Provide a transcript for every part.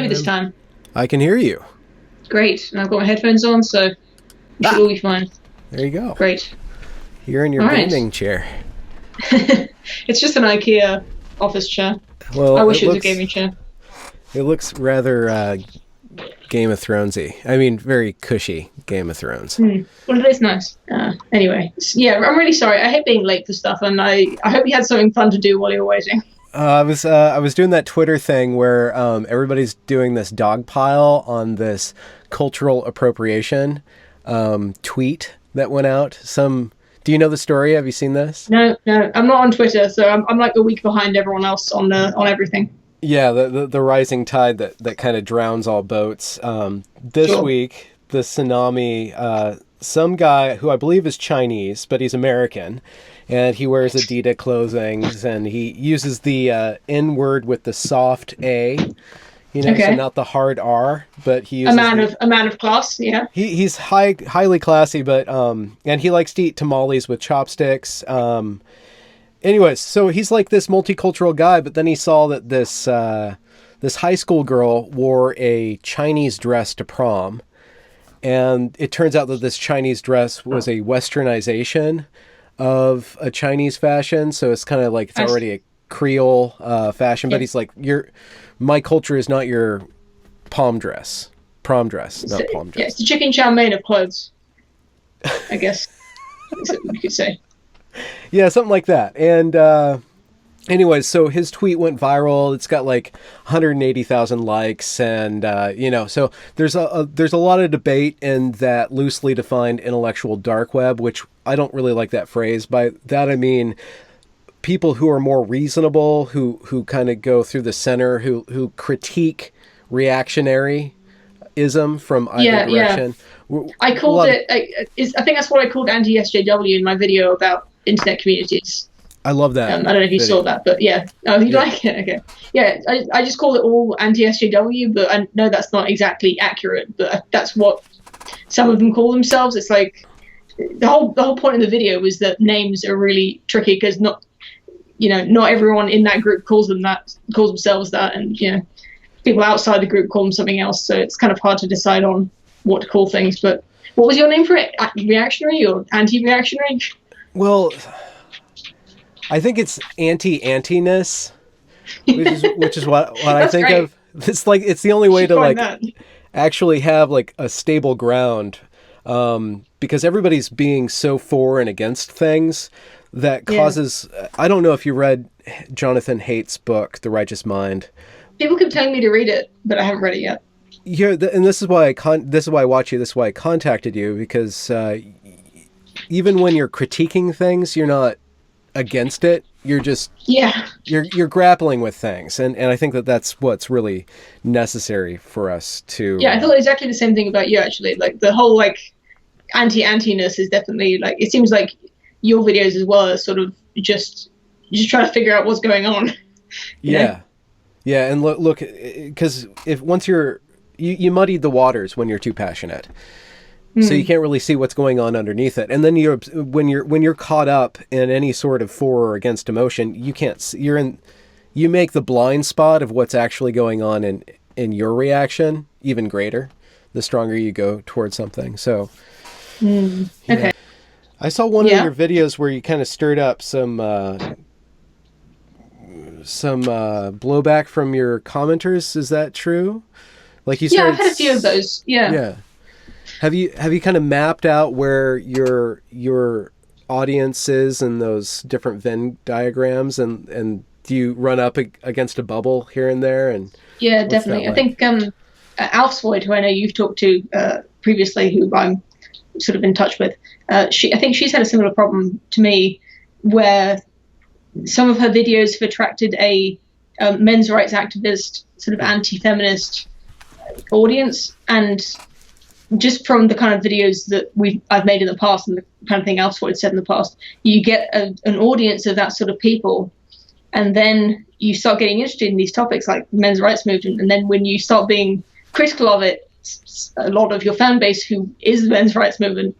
this time. I can hear you. Great. And I've got my headphones on, so we should all be fine. There you go. Great. You're in your gaming chair. It's just an IKEA office chair. Well, I wish it was a gaming chair. It looks rather Game of Thronesy. I mean, very cushy Game of Thrones. Well, it is nice. Anyway, yeah, I'm really sorry. I hate being late for stuff, and I hope you had something fun to do while you were waiting. I was doing that Twitter thing where everybody's doing this dog pile on this cultural appropriation tweet that went out. Do you know the story? Have you seen this? No, I'm not on Twitter, so I'm like a week behind everyone else on everything. Yeah, the rising tide that kind of drowns all boats. This week, the tsunami, some guy who I believe is Chinese, but he's American, and he wears Adidas clothing, and he uses the N word with the soft A, so not the hard R, but he uses a man of class. Yeah, he's highly classy, but and he likes to eat tamales with chopsticks. Anyways, so he's like this multicultural guy, but then he saw that this high school girl wore a Chinese dress to prom, and it turns out that this Chinese dress was a westernization of a Chinese fashion, so it's kind of like it's already a Creole fashion. But he's like, my culture is not your prom dress, not prom dress. Yeah, it's the chicken chow mein of clothes, I guess. That's what you could say. Yeah, something like that. And anyways, so his tweet went viral. It's got like 180,000 likes, and so there's a lot of debate in that loosely defined intellectual dark web, which I don't really like that phrase. By that I mean people who are more reasonable, who kind of go through the center, who critique reactionaryism from either direction. Yeah. I called it. I think that's what I called anti-sjw in my video about internet communities. I love that. I don't know if you saw that, but yeah. Oh, you like it? Okay. Yeah, I just call it all anti-sjw, but I know that's not exactly accurate, but that's what some of them call themselves. It's like the whole point of the video was that names are really tricky because not everyone in that group calls themselves that, and people outside the group call them something else, so it's kind of hard to decide on what to call things. But what was your name for it? Reactionary or anti-reactionary? Well, I think it's anti-antiness, which is what I think great. Of. It's like it's the only way to actually have like a stable ground, because everybody's being so for and against things that causes. I don't know if you read Jonathan Haidt's book, The Righteous Mind. People keep telling me to read it, but I haven't read it yet. Yeah, and this is why I watch you. This is why I contacted you, because even when you're critiquing things, you're not against it. You're just you're grappling with things, and I think that's what's really necessary for us to. Yeah, I thought exactly the same thing about you actually. Like the whole anti-antiness is definitely it seems like your videos as well are sort of just trying to figure out what's going on. Yeah, and look, because if once you muddied the waters when you're too passionate. So you can't really see what's going on underneath it, and then when you're caught up in any sort of for or against emotion, you can't. You make the blind spot of what's actually going on in your reaction even greater, the stronger you go towards something. So, okay. I saw one of your videos where you kind of stirred up some blowback from your commenters. Is that true? Like you started. Yeah, I've had a few of those. Yeah. Yeah. Have you kind of mapped out where your audience is in those different Venn diagrams, and do you run up against a bubble here and there? And yeah, definitely. Like? I think Alfsvoid, who I know you've talked to previously, who I'm sort of in touch with, I think she's had a similar problem to me, where some of her videos have attracted a men's rights activist, sort of anti-feminist audience, and just from the kind of videos that I've made in the past and the kind of thing Alfsvoid said in the past, you get an audience of that sort of people, and then you start getting interested in these topics like men's rights movement, and then when you start being critical of it, a lot of your fan base who is the men's rights movement,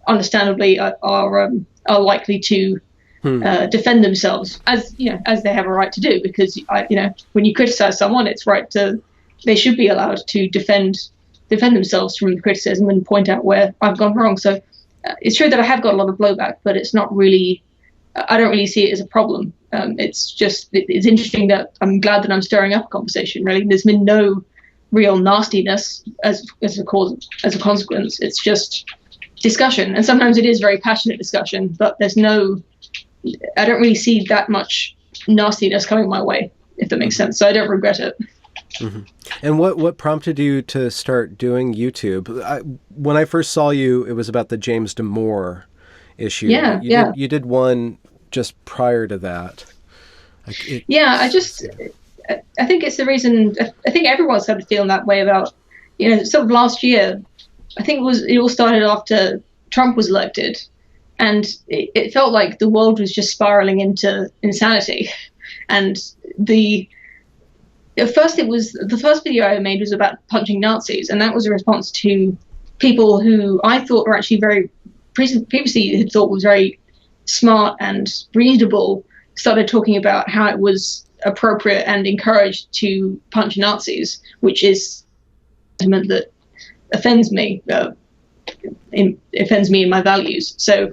understandably, are likely to defend themselves, as they have a right to do, because when you criticize someone, it's right to they should be allowed to defend themselves from the criticism and point out where I've gone wrong. So it's true that I have got a lot of blowback, but it's not really. I don't really see it as a problem. It's just it's interesting that I'm glad that I'm stirring up a conversation. Really, there's been no real nastiness as a consequence. It's just discussion, and sometimes it is very passionate discussion, but there's no. I don't really see that much nastiness coming my way, if that makes sense. So I don't regret it. Mm-hmm. And what prompted you to start doing YouTube? When I first saw you, it was about the James Damore issue. You did one just prior to that. I think it's the reason. I think everyone started feeling that way about, sort of last year. I think it all started after Trump was elected. And it felt like the world was just spiraling into insanity. And the first video I made was about punching Nazis, and that was a response to people who I thought were actually previously had thought was very smart and reasonable, started talking about how it was appropriate and encouraged to punch Nazis, which is a sentiment that offends me. It offends me and my values. So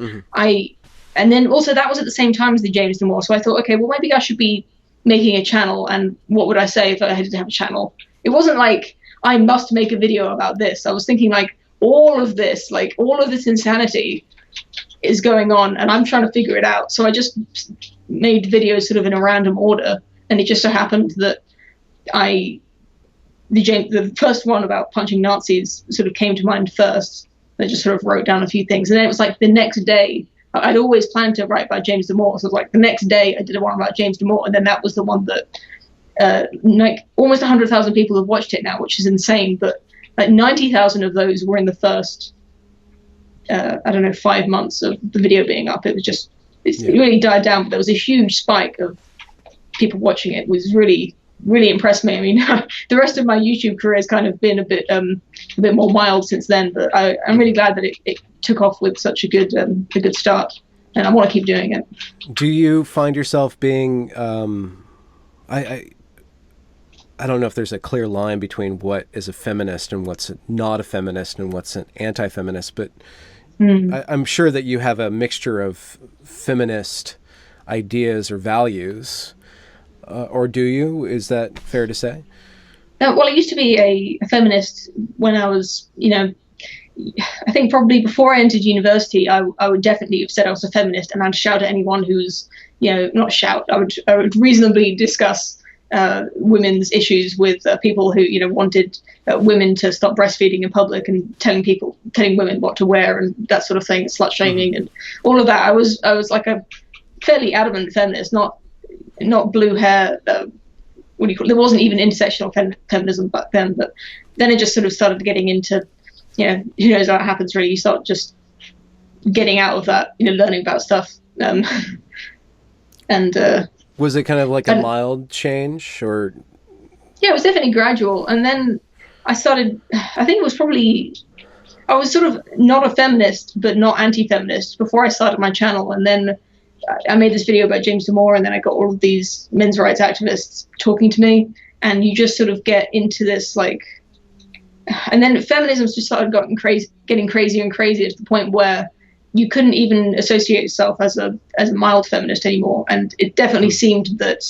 and then also that was at the same time as the James Damore. So I thought, okay, well, maybe I should be making a channel. And what would I say if I had to have a channel? It wasn't like I must make a video about this. I was thinking like all of this insanity is going on and I'm trying to figure it out. So I just made videos sort of in a random order. And it just so happened that the first one about punching Nazis sort of came to mind first. I just sort of wrote down a few things. And then it was like the next day, I'd always planned to write about James Damore. So it was like the next day I did one about James Damore. And then that was the one that like almost 100,000 people have watched it now, which is insane. But like 90,000 of those were in the first, 5 months of the video being up. It was just, it really died down. But there was a huge spike of people watching it. It was really impressed me. I mean, the rest of my YouTube career has kind of been a bit more mild since then, but I'm really glad that it took off with such a good start, and I want to keep doing it. Do you find yourself being, I don't know if there's a clear line between what is a feminist and what's not a feminist and what's an anti-feminist, but I'm sure that you have a mixture of feminist ideas or values. Or do you? Is that fair to say? Well, I used to be a feminist when I was, I think probably before I entered university, I would definitely have said I was a feminist, and I'd shout at anyone who's, not shout. I would reasonably discuss women's issues with people who, wanted women to stop breastfeeding in public and telling women what to wear and that sort of thing, slut shaming and all of that. I was like a fairly adamant feminist, not blue hair. What do you call it? There wasn't even intersectional feminism back then, but then it just sort of started getting into, who knows what happens really. You start just getting out of that, learning about stuff. And was it kind of like a mild change, or? Yeah, it was definitely gradual. And then I think it was probably, I was sort of not a feminist, but not anti-feminist before I started my channel. And then I made this video about James Damore, and then I got all of these men's rights activists talking to me, and you just sort of get into this and then feminism just started getting crazier and crazier to the point where you couldn't even associate yourself as a mild feminist anymore. And it definitely seemed that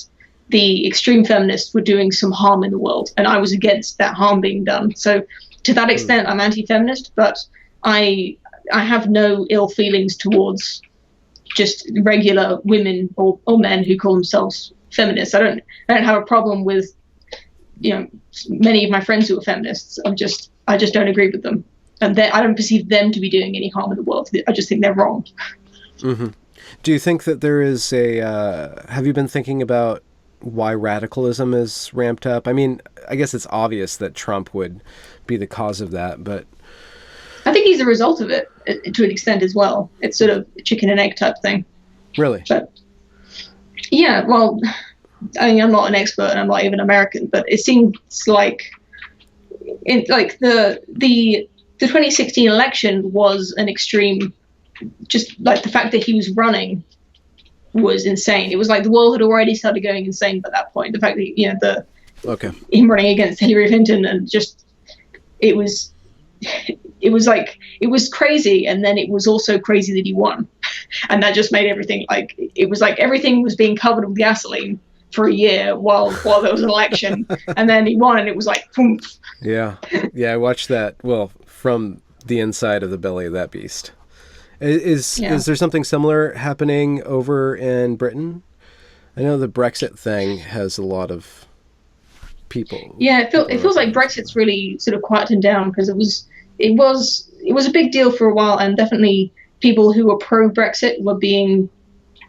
the extreme feminists were doing some harm in the world, and I was against that harm being done. So to that extent, I'm anti-feminist, but I have no ill feelings towards just regular women or men who call themselves feminists. I don't have a problem with, many of my friends who are feminists. I just don't agree with them. And I don't perceive them to be doing any harm in the world. I just think they're wrong. Mm-hmm. Do you think that there is have you been thinking about why radicalism is ramped up? I mean, I guess it's obvious that Trump would be the cause of that, but I think he's a result of it to an extent as well. It's sort of a chicken and egg type thing. Really? But yeah, well, I mean, I'm not an expert and I'm not even American, but it seems like the 2016 election was an extreme, just like the fact that he was running was insane. It was like the world had already started going insane by that point. The fact that, Okay. him running against Hillary Clinton, and just it was crazy, and then it was also crazy that he won, and that just made everything like it was like everything was being covered with gasoline for a year while there was an election, and then he won, and it was like boom. Yeah, I watched that. Well, from the inside of the belly of that beast. Is there something similar happening over in Britain? I know the Brexit thing has a lot of people. Yeah, it feels like Brexit's really sort of quieted down, because it was a big deal for a while, and definitely people who were pro-Brexit were being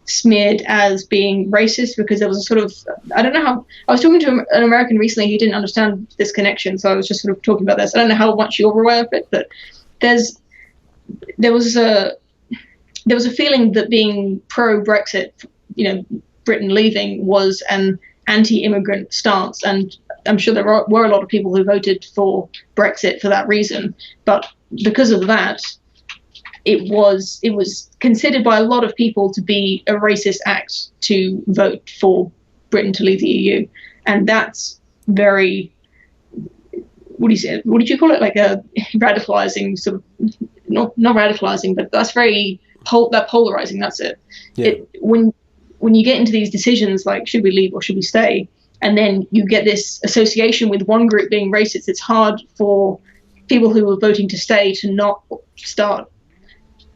smeared as being racist, because there was a sort of, I don't know how, I was talking to an American recently who didn't understand this connection, so I was just sort of talking about this. I don't know how much you're aware of it, but there was a feeling that being pro-Brexit, Britain leaving, was an anti-immigrant stance, and I'm sure there were a lot of people who voted for Brexit for that reason, but because of that, it was considered by a lot of people to be a racist act to vote for Britain to leave the EU, and that's very, what did you call it? Like a radicalizing sort of, not radicalizing, but that's very polarizing. That's it. Yeah. When you get into these decisions like should we leave or should we stay, and then you get this association with one group being racist, it's hard for people who are voting to stay to not start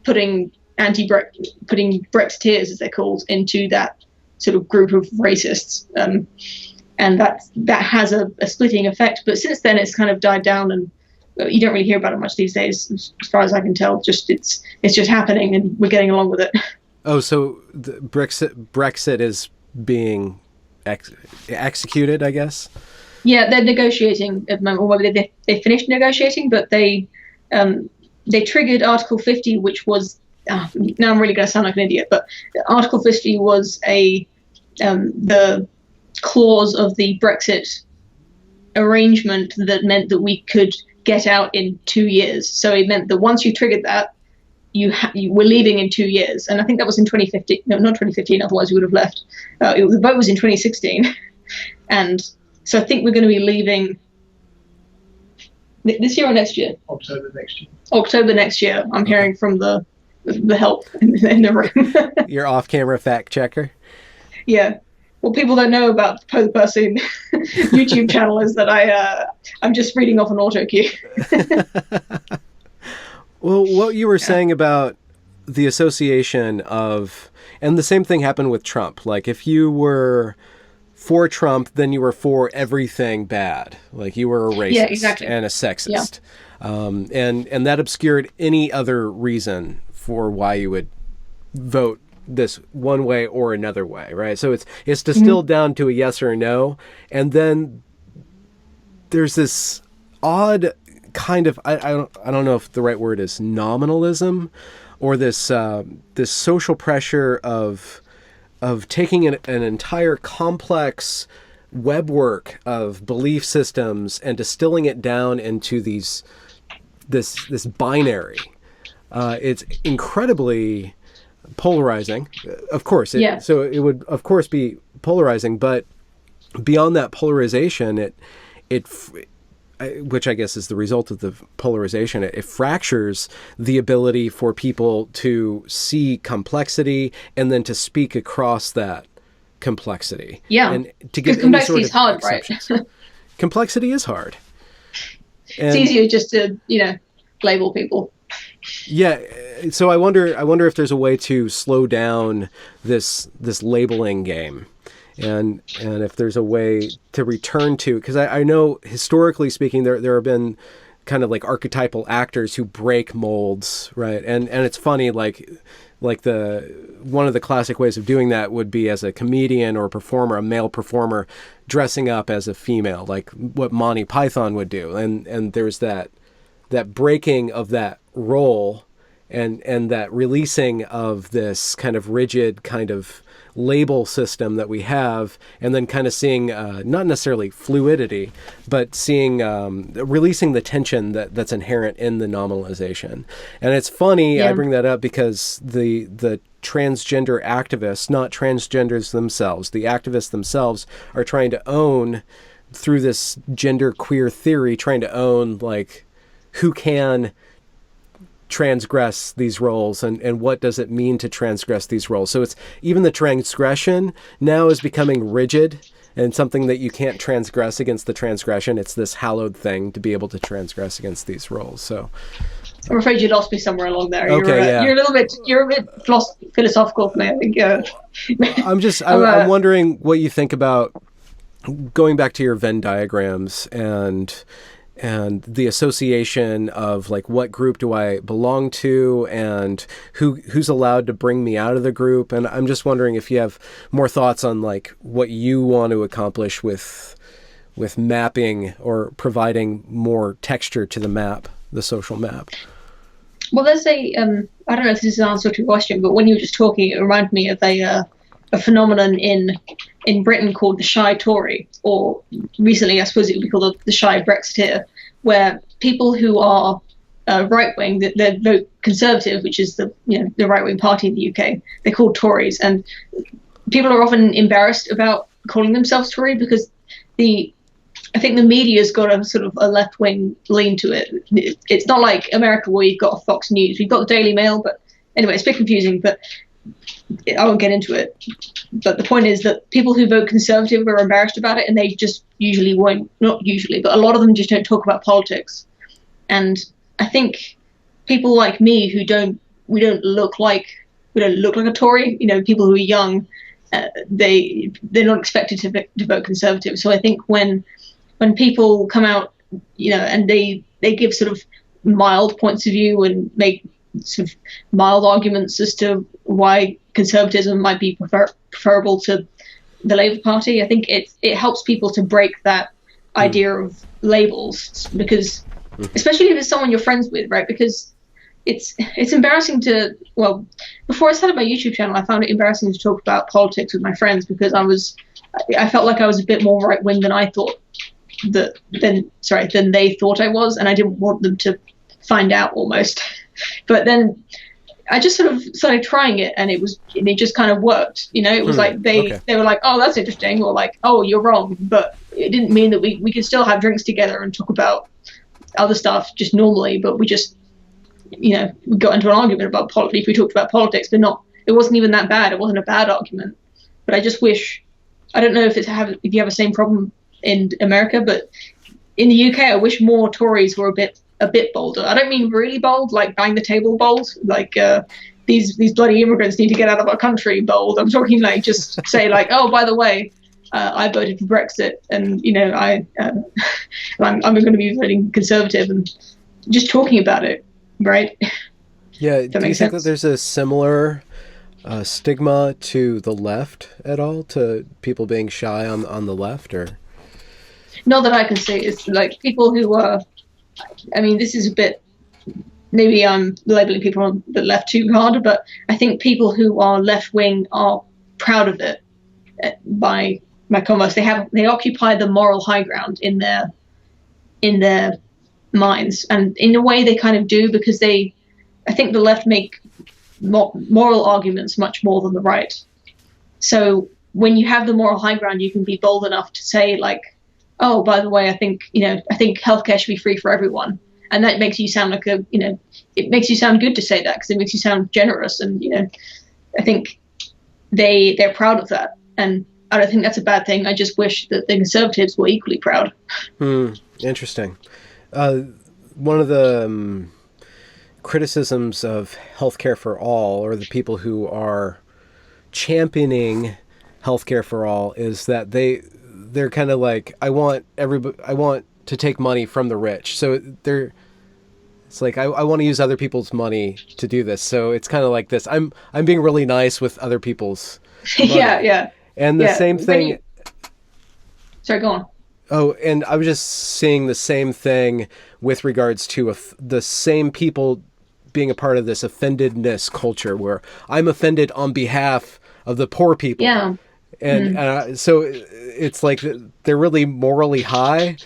putting Brexiteers, as they're called, into that sort of group of racists, and that has a splitting effect. But since then, it's kind of died down, and you don't really hear about it much these days, as far as I can tell. Just it's just happening, and we're getting along with it. Oh, so the Brexit is being executed, I guess. Yeah, they're negotiating at the moment. Well, they finished negotiating, but they triggered Article 50, which was now I'm really going to sound like an idiot, but Article 50 was the clause of the Brexit arrangement that meant that we could get out in 2 years. So it meant that once you triggered that, you were leaving in 2 years, and I think that was in 2015. No, not 2015. Otherwise, we would have left. The vote was in 2016, and so I think we're going to be leaving this year or next year. October next year. October next year. I'm hearing from the help in the room. Your off-camera fact checker. Yeah. What people don't know about the Poe the Person YouTube channel is that I'm just reading off an auto cue. Well, what you were saying about the association of, and the same thing happened with Trump. Like if you were for Trump, then you were for everything bad. Like you were a racist and a sexist. Yeah. And that obscured any other reason for why you would vote this one way or another way, right? So it's distilled down to a yes or a no. And then there's this odd kind of, I don't know if the right word is nominalism, or this social pressure of taking an entire complex webwork of belief systems and distilling it down into this binary. It's incredibly polarizing, of course. So it would of course be polarizing, but beyond that polarization, it which I guess is the result of the polarization, it fractures the ability for people to see complexity and then to speak across that complexity. Yeah, and to get complexity is hard, right? Complexity is hard. It's easier just to label people. Yeah, so I wonder if there's a way to slow down this labeling game. And if there's a way to return to, because I know historically speaking, there have been kind of like archetypal actors who break molds, right? And it's funny, like one of the classic ways of doing that would be as a comedian or a performer, a male performer dressing up as a female, like what Monty Python would do. And there's that breaking of that role and that releasing of this kind of rigid kind of label system that we have, and then kind of seeing not necessarily fluidity, but seeing releasing the tension that's inherent in the nominalization. And it's funny, I bring that up because the transgender activists, not transgenders themselves, the activists themselves are trying to own through this gender queer theory, trying to own like who can transgress these roles and what does it mean to transgress these roles. So it's even the transgression now is becoming rigid and something that you can't transgress against the transgression. It's this hallowed thing to be able to transgress against these roles. So I'm afraid you lost me somewhere along there. Okay, You're a bit philosophical for me, I think. I'm wondering what you think about going back to your Venn diagrams and the association of like what group do I belong to and who's allowed to bring me out of the group. And I'm just wondering if you have more thoughts on like what you want to accomplish with mapping or providing more texture to the map, the social map. Well, there's I don't know if this is an answer to your question, but when you were just talking, it reminded me of a phenomenon in Britain called the shy Tory, or recently I suppose it would be called the shy Brexiteer, where people who are right wing, they vote Conservative, which is the right wing party in the UK. They're called Tories, and people are often embarrassed about calling themselves Tory because I think the media's got a sort of a left-wing lean to it. It's not like America where you've got Fox News. We've got the Daily Mail, but anyway, it's a bit confusing, but I won't get into it. But the point is that people who vote Conservative are embarrassed about it, and they just usually won't, not usually, but a lot of them just don't talk about politics. And I think people like me who we don't look like a Tory, people who are young, they're not expected to vote Conservative. So I think when people come out, and they give sort of mild points of view and make sort of mild arguments as to why conservatism might be preferable to the Labour Party, I think it helps people to break that idea of labels, because especially if it's someone you're friends with, right? Because it's embarrassing before I started my YouTube channel, I found it embarrassing to talk about politics with my friends because I felt like I was a bit more right wing than I thought than they thought I was, and I didn't want them to find out almost. But then I just sort of started trying it, and it just kind of worked. It was like they were like, oh, that's interesting, or like, oh, you're wrong. But it didn't mean that we could still have drinks together and talk about other stuff just normally. But we just, we got into an argument about politics. We talked about politics, but it wasn't even that bad. It wasn't a bad argument. But I just wish, I don't know if you have the same problem in America, but in the UK, I wish more Tories were a bit bolder. I don't mean really bold, like bang the table bold, like these bloody immigrants need to get out of our country bold. I'm talking like just say like, oh, by the way, I voted for Brexit, and I'm going to be voting Conservative, and just talking about it, right? Yeah. Do you think that there's a similar stigma to the left at all, to people being shy on the left, or? Not that I can see. It's like people who are, this is a bit, maybe I'm labeling people on the left too hard, but I think people who are left-wing are proud of it by converse. They occupy the moral high ground in their minds. And in a way they kind of do, because I think the left make moral arguments much more than the right. So when you have the moral high ground, you can be bold enough to say like, oh, by the way, I think healthcare should be free for everyone. And that makes you sound like it makes you sound good to say that, because it makes you sound generous. And, I think they're proud of that. And I don't think that's a bad thing. I just wish that the Conservatives were equally proud. Interesting. One of the criticisms of healthcare for all, or the people who are championing healthcare for all, is that they're kind of like, I want to take money from the rich. So it's like, I want to use other people's money to do this. So it's kind of like this, I'm being really nice with other people's money. Yeah. And the same thing. Sorry, go on. Oh, and I was just seeing the same thing with regards to the same people being a part of this offendedness culture, where I'm offended on behalf of the poor people. Yeah. And so it's like they're really morally high,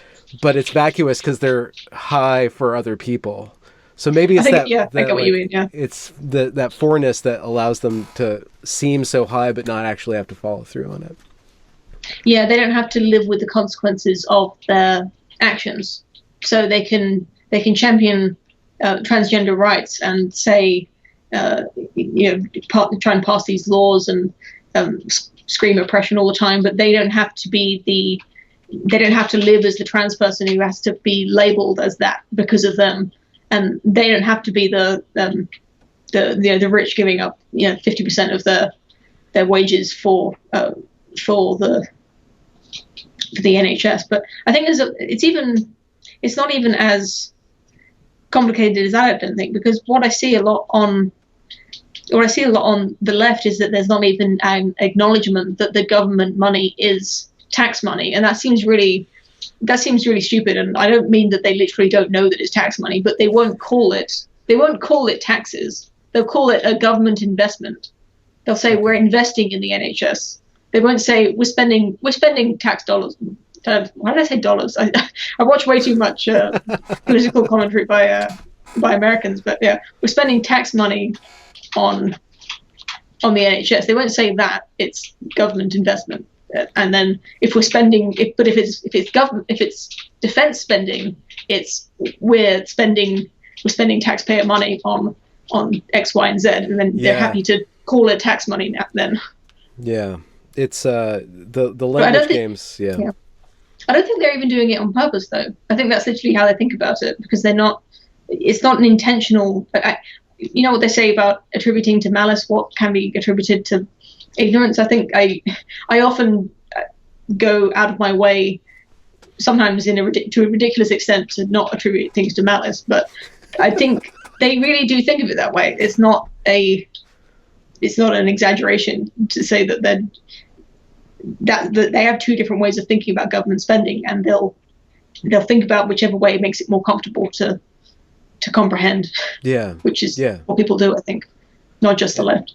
but it's vacuous because they're high for other people. So maybe it's I get what you mean. Yeah, it's that foreignness that allows them to seem so high, but not actually have to follow through on it. Yeah, they don't have to live with the consequences of their actions, so they can champion transgender rights and say, try and pass these laws and scream oppression all the time, but they don't have to live as the trans person who has to be labeled as that because of them, and they don't have to be the rich giving up 50% of their wages for the NHS. But I think it's not even as complicated as that, I don't think, because what I see a lot on the left is that there's not even an acknowledgement that the government money is tax money, and that seems really stupid. And I don't mean that they literally don't know that it's tax money, but they won't call it taxes. They'll call it a government investment. They'll say we're investing in the NHS. They won't say we're spending tax dollars. Why did I say dollars? I watch way too much political commentary by Americans, but yeah, we're spending tax money on the NHS. They won't say that it's government investment. And then if it's defense spending, we're spending taxpayer money on X, Y, and Z, and then they're happy to call it tax money then. Yeah, it's the language games. Yeah. I don't think they're even doing it on purpose, though. I think that's literally how they think about it, because it's not an intentional. You know what they say about attributing to malice what can be attributed to ignorance? I think I often go out of my way, sometimes to a ridiculous extent, to not attribute things to malice, but I think they really do think of it that way. It's not an exaggeration to say that they have two different ways of thinking about government spending, and they'll think about whichever way makes it more comfortable to comprehend. Yeah, which is what people do, I think, not just the left.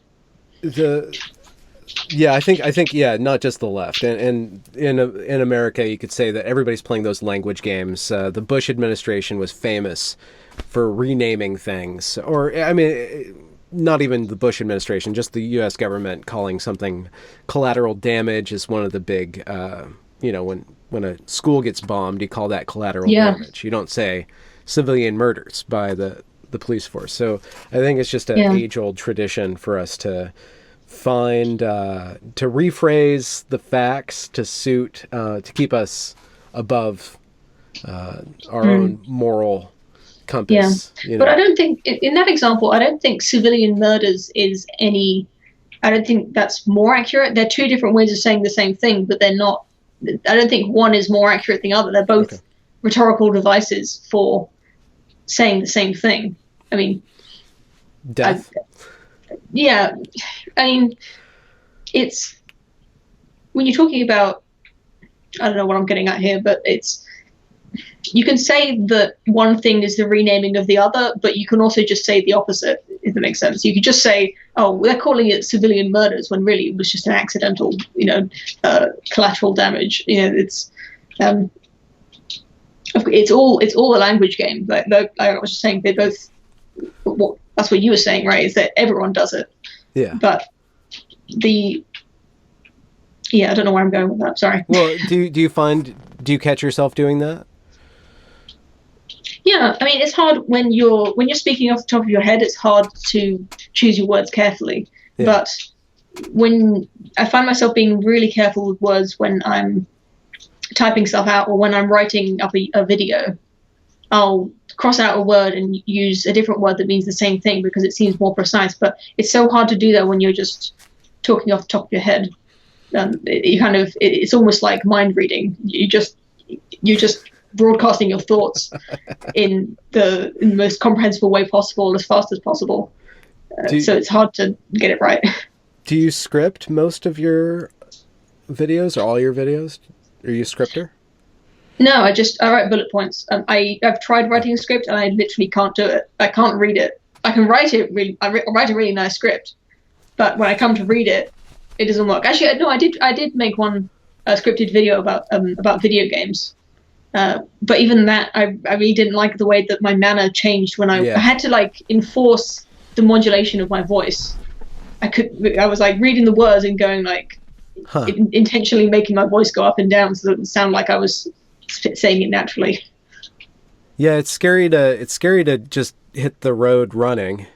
I think not just the left, and in America, you could say that everybody's playing those language games. The Bush administration was famous for renaming things, or I mean, not even the Bush administration, just the U.S. government calling something collateral damage is one of the big. When a school gets bombed, you call that collateral damage. You don't say civilian murders by the police force. So I think it's just an age-old tradition for us to find to rephrase the facts to suit to keep us above our own moral compass. But I don't think in that example, I don't think civilian murders is any. I don't think that's more accurate. They're two different ways of saying the same thing, but they're not. I don't think one is more accurate than the other. They're both rhetorical devices for saying the same thing. I mean, death. I mean, it's when you're talking about. I don't know what I'm getting at here, but you can say that one thing is the renaming of the other, but you can also just say the opposite, if that makes sense. You could just say, oh, they're calling it civilian murders when really it was just an accidental, collateral damage. It's all a language game. Like I was just saying, they both. That's what you were saying, right? Is that everyone does it? Yeah. But I don't know where I'm going with that. Sorry. Well, do you catch yourself doing that? Yeah, I mean, it's hard when you're speaking off the top of your head. It's hard to choose your words carefully. Yeah. But when I find myself being really careful with words when I'm typing stuff out or when I'm writing up a video, I'll cross out a word and use a different word that means the same thing because it seems more precise. But it's so hard to do that when you're just talking off the top of your head. It's almost like mind reading. You're just broadcasting your thoughts in the most comprehensible way possible, as fast as possible. So it's hard to get it right. Do you script most of your videos or all your videos? Are you a scripter? No, I write bullet points. I've tried writing a script and I literally can't do it. I can't read it. I can write it really. I write a really nice script, but when I come to read it, it doesn't work. Actually, no, I did make one scripted video about video games. But even that, I really didn't like the way that my manner changed when I had to enforce the modulation of my voice. I was reading the words and going Huh. intentionally making my voice go up and down so that it would sound like I was saying it naturally. Yeah, it's scary to just hit the road running,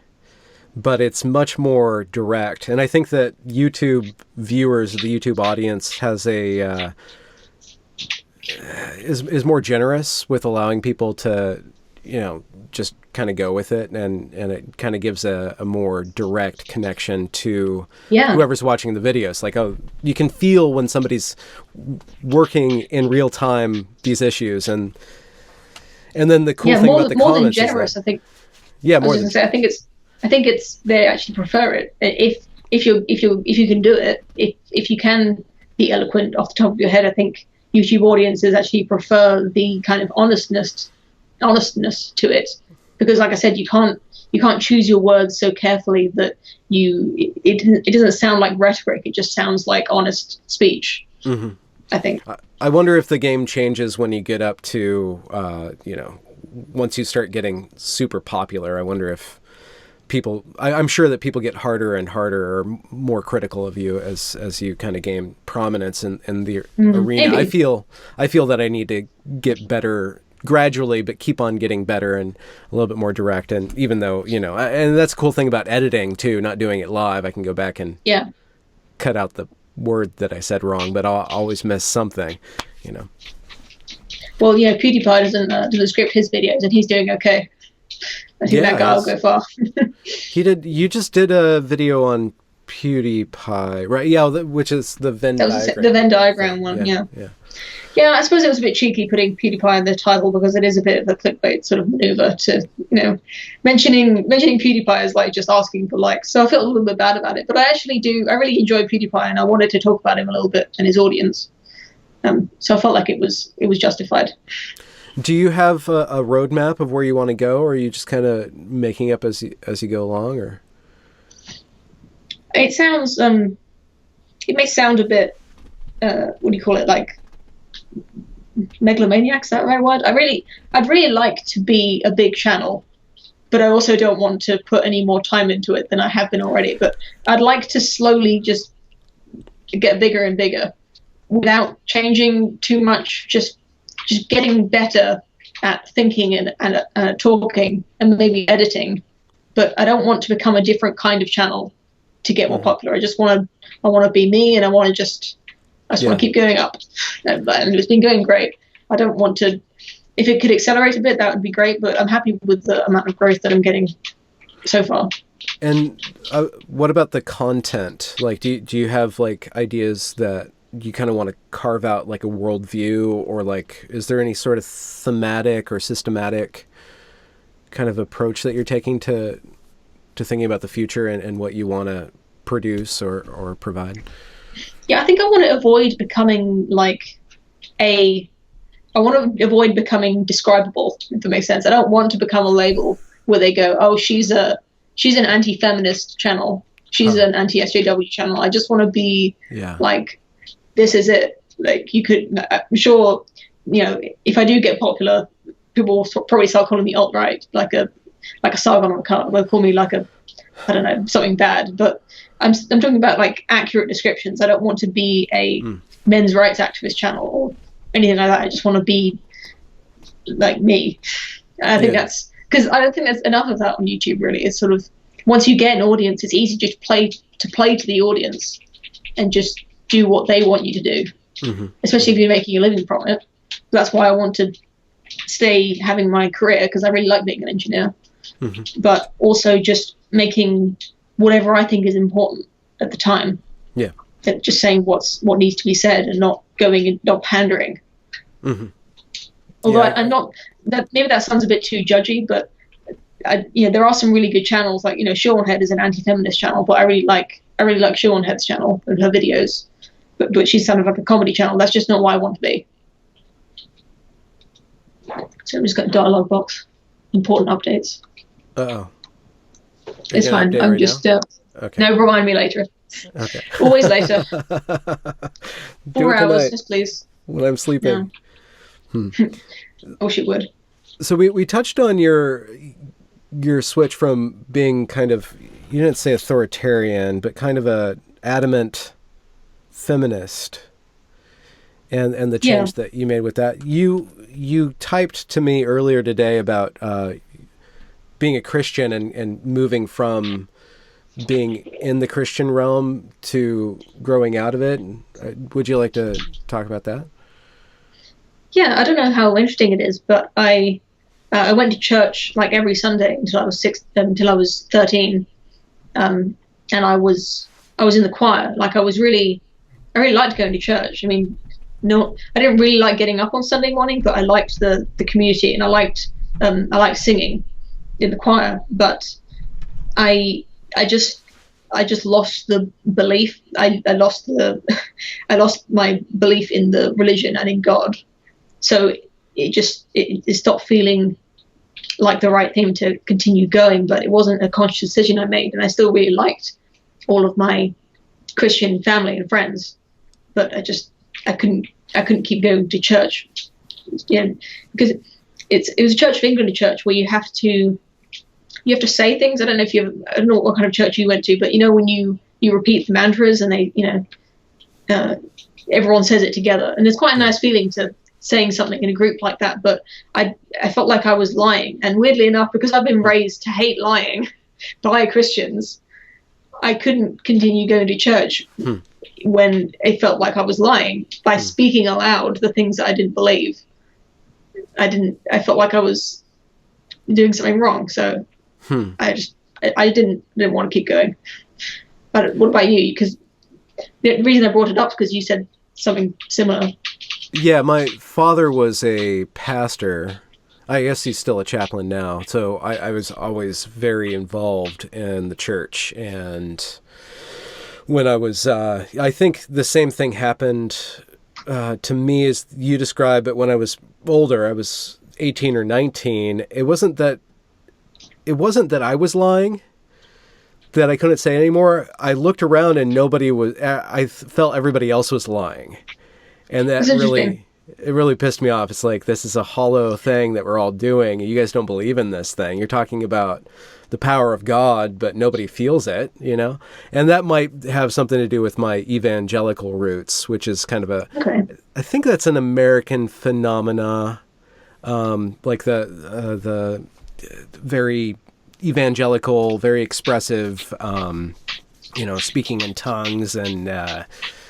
but it's much more direct. And I think that YouTube viewers, the YouTube audience, has a is more generous with allowing people to, just kind of go with it, and it kind of gives a more direct connection to whoever's watching the videos. Like, oh, you can feel when somebody's working in real time these issues, and then the cool thing about the more comments than generous, is that, I think. yeah, I was more just than gonna say, I think it's they actually prefer it if you can do it, if you can be eloquent off the top of your head. I think YouTube audiences actually prefer the kind of honestness to it, because like I said, you can't choose your words so carefully that it doesn't sound like rhetoric. It just sounds like honest speech. Mm-hmm. I think. I wonder if the game changes when you get up to, once you start getting super popular. I wonder if people, I'm sure that people get harder and harder or more critical of you as you kind of gain prominence in the arena. Maybe. I feel that I need to get better gradually, but keep on getting better and a little bit more direct. And even though, and that's the cool thing about editing too, not doing it live, I can go back and cut out the word that I said wrong, but I'll always miss something, Well, PewDiePie doesn't script his videos, and he's doing okay. I think that guy will go far. You just did a video on PewDiePie, right? Yeah, which is the Venn diagram. The Venn diagram one, yeah. Yeah, I suppose it was a bit cheeky putting PewDiePie in the title, because it is a bit of a clickbait sort of maneuver to, mentioning PewDiePie is like just asking for likes. So I felt a little bit bad about it, but I really enjoy PewDiePie, and I wanted to talk about him a little bit and his audience. So I felt like it was justified. Do you have a roadmap of where you want to go, or are you just kind of making up as you go along, or? It sounds, it may sound a bit, what do you call it, like megalomaniac, is that the right word? I'd really like to be a big channel, but I also don't want to put any more time into it than I have been already. But I'd like to slowly just get bigger and bigger without changing too much, just getting better at thinking and talking and maybe editing. But I don't want to become a different kind of channel to get more popular. I want to be me, and I want to keep going up. And it's been going great. I don't want to, if it could accelerate a bit, that would be great, but I'm happy with the amount of growth that I'm getting so far. And what about the content? Like, do you have like ideas that you kind of want to carve out, like a worldview, or like, is there any sort of thematic or systematic kind of approach that you're taking to thinking about the future and what you want to produce or provide? Yeah, I think I want to avoid becoming I want to avoid becoming describable, if it makes sense. I don't want to become a label where they go, oh, she's an anti-feminist channel. She's an anti-SJW channel. I just want to be like, this is it. Like, I'm sure, if I do get popular, people will probably start calling me alt-right, like a Sargon on a cart. They'll call me like I don't know, something bad. But I'm talking about like accurate descriptions. I don't want to be a men's rights activist channel or anything like that. I just want to be like me. And I think that's because I don't think there's enough of that on YouTube. Really, it's sort of, once you get an audience, it's easy to play to the audience and just do what they want you to do, especially if you're making a living from it. That's why I want to stay having my career, because I really like being an engineer, but also just making whatever I think is important at the time. Yeah. Just saying what needs to be said and not pandering. Although I'm not, maybe that sounds a bit too judgy, but there are some really good channels, like, Seanhead is an anti-feminist channel, but I really like Seanhead's channel and her videos, but she's kind of like a comedy channel. That's just not what I want to be. So I've just got a dialogue box. Important updates. Uh-oh. It's fine. I'm just, okay. No, remind me later. Okay. Always later. 4 hours, just please. When I'm sleeping. No. I wish it would. So we touched on your switch from being kind of, you didn't say authoritarian, but kind of a adamant feminist and the change that you made with that. You typed to me earlier today about being a Christian and moving from being in the Christian realm to growing out of it. Would you like to talk about that? Yeah, I don't know how interesting it is, but I went to church like every Sunday until I was 13, and I was in the choir. Like I really liked going to church. I mean, no, I didn't really like getting up on Sunday morning, but I liked the community, and I liked singing in the choir. But I just lost the belief. I lost my belief in the religion and in God. So it stopped feeling like the right thing to continue going, but it wasn't a conscious decision I made, and I still really liked all of my Christian family and friends, but I couldn't keep going to church, because it was a Church of England church where you have to say things. I don't know what kind of church you went to, but when you repeat the mantras and they everyone says it together, and it's quite a nice feeling to saying something in a group like that. But I felt like I was lying, and weirdly enough, because I've been raised to hate lying by Christians, I couldn't continue going to church when it felt like I was lying by speaking aloud the things that I didn't believe. I felt like I was doing something wrong, so I didn't want to keep going. But what about you? Because the reason I brought it up is because you said something similar. Yeah, my father was a pastor. I guess he's still a chaplain now. So I was always very involved in the church. And when I was, I think the same thing happened to me as you described, but when I was older, I was 18 or 19. It wasn't that I was lying, that I couldn't say anymore. I looked around and I felt everybody else was lying. And that really pissed me off. It's like, this is a hollow thing that we're all doing. You guys don't believe in this thing. You're talking about the power of God, but nobody feels it, And that might have something to do with my evangelical roots, which is kind of I think that's an American phenomena, like the very evangelical, very expressive, speaking in tongues and,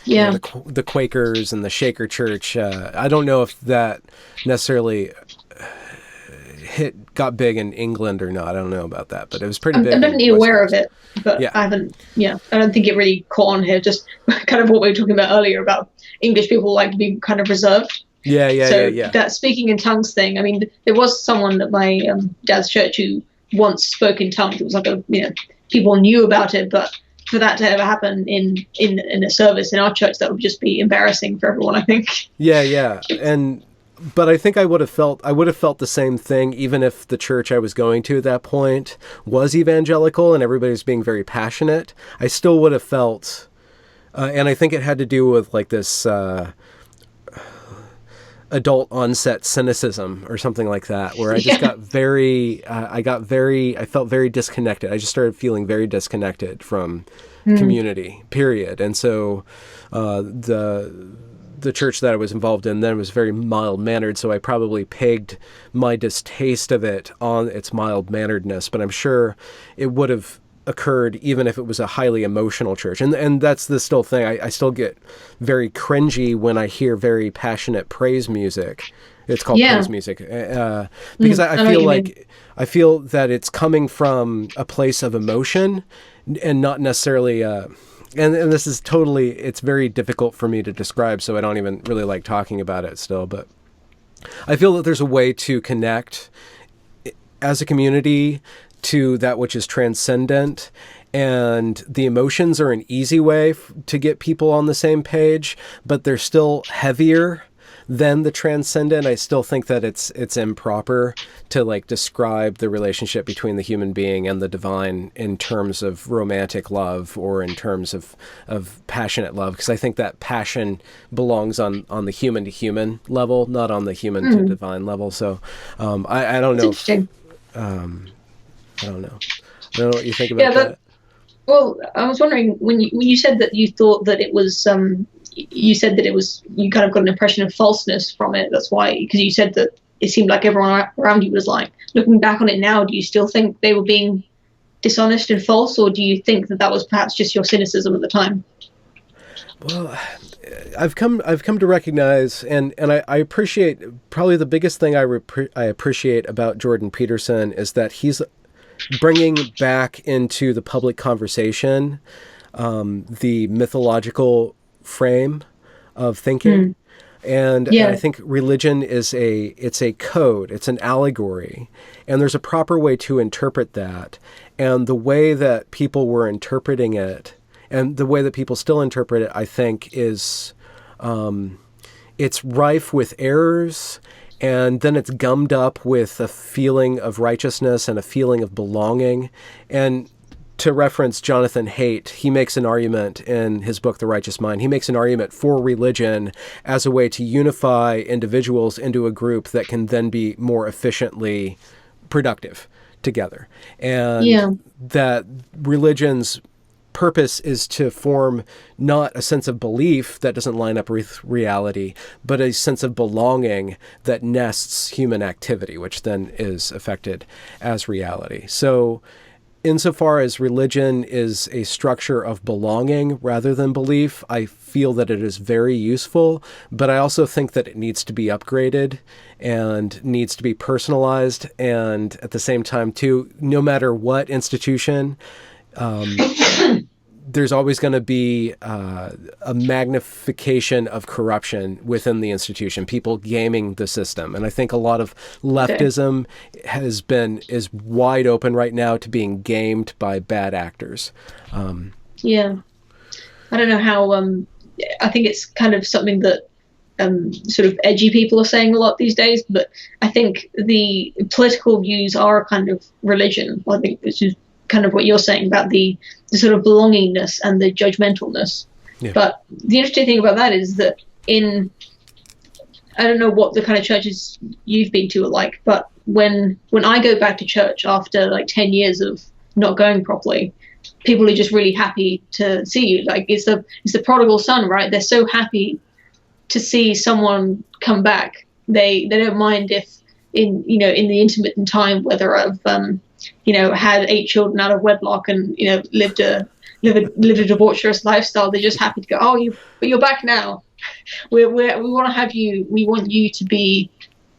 the Quakers and the Shaker Church. I don't know if that necessarily got big in England or not. I don't know about that, but it was pretty big. I'm definitely aware of it, but I haven't. I don't think it really caught on here. Just kind of what we were talking about earlier about English people like to be kind of reserved. Yeah. That speaking in tongues thing. I mean, there was someone at my dad's church who once spoke in tongues. It was like people knew about it, but for that to ever happen in a service in our church, that would just be embarrassing for everyone, I think. Yeah. But I think I would have felt the same thing even if the church I was going to at that point was evangelical and everybody was being very passionate. I still would have felt, and I think it had to do with like this adult onset cynicism or something like that, where I just got I felt very disconnected. I just started feeling very disconnected from community, period. And so the church that I was involved in then was very mild-mannered, so I probably pegged my distaste of it on its mild-manneredness, but I'm sure it would have occurred even if it was a highly emotional church. And that's the still thing. I still get very cringy when I hear very passionate praise music. It's called praise music. Because I feel that it's coming from a place of emotion and not necessarily, and this is it's very difficult for me to describe, so I don't even really like talking about it still, but I feel that there's a way to connect as a community to that which is transcendent, and the emotions are an easy way to get people on the same page, but they're still heavier than the transcendent. I still think that it's improper to like describe the relationship between the human being and the divine in terms of romantic love or in terms of passionate love, because I think that passion belongs on the human to human level, not on the human to divine level. So I don't know. I don't know. I don't know what you think about that. Well, I was wondering when you said that you thought that it was you said that you kind of got an impression of falseness from it. That's why, because you said that it seemed like everyone around you was lying. Looking back on it now, do you still think they were being dishonest and false, or do you think that was perhaps just your cynicism at the time? Well, I've come to recognize, and I appreciate, probably the biggest thing I appreciate about Jordan Peterson is that he's bringing back into the public conversation the mythological frame of thinking. And I think religion it's a code, it's an allegory, and there's a proper way to interpret that. And the way that people were interpreting it, and the way that people still interpret it, I think is, it's rife with errors, and then it's gummed up with a feeling of righteousness and a feeling of belonging. And to reference Jonathan Haidt, he makes an argument in his book, The Righteous Mind. He makes an argument for religion as a way to unify individuals into a group that can then be more efficiently productive together. And that religion's purpose is to form not a sense of belief that doesn't line up with reality, but a sense of belonging that nests human activity, which then is affected as reality. So insofar as religion is a structure of belonging rather than belief, I feel that it is very useful, but I also think that it needs to be upgraded and needs to be personalized. And at the same time, too, no matter what institution, there's always going to be a magnification of corruption within the institution, people gaming the system. And I think a lot of leftism is wide open right now to being gamed by bad actors. I don't know how, I think it's kind of something that sort of edgy people are saying a lot these days, but I think the political views are a kind of religion. I think this is kind of what you're saying about the sort of belongingness and the judgmentalness. Yeah. But the interesting thing about that is that I don't know what the kind of churches you've been to are like, but when I go back to church after like 10 years of not going properly, people are just really happy to see you. Like it's the prodigal son, right? They're so happy to see someone come back. They don't mind if in the intermittent time, whether I've had 8 children out of wedlock and lived a debaucherous lifestyle. They're just happy to go, but you're back now. We want to have you. We want you to be.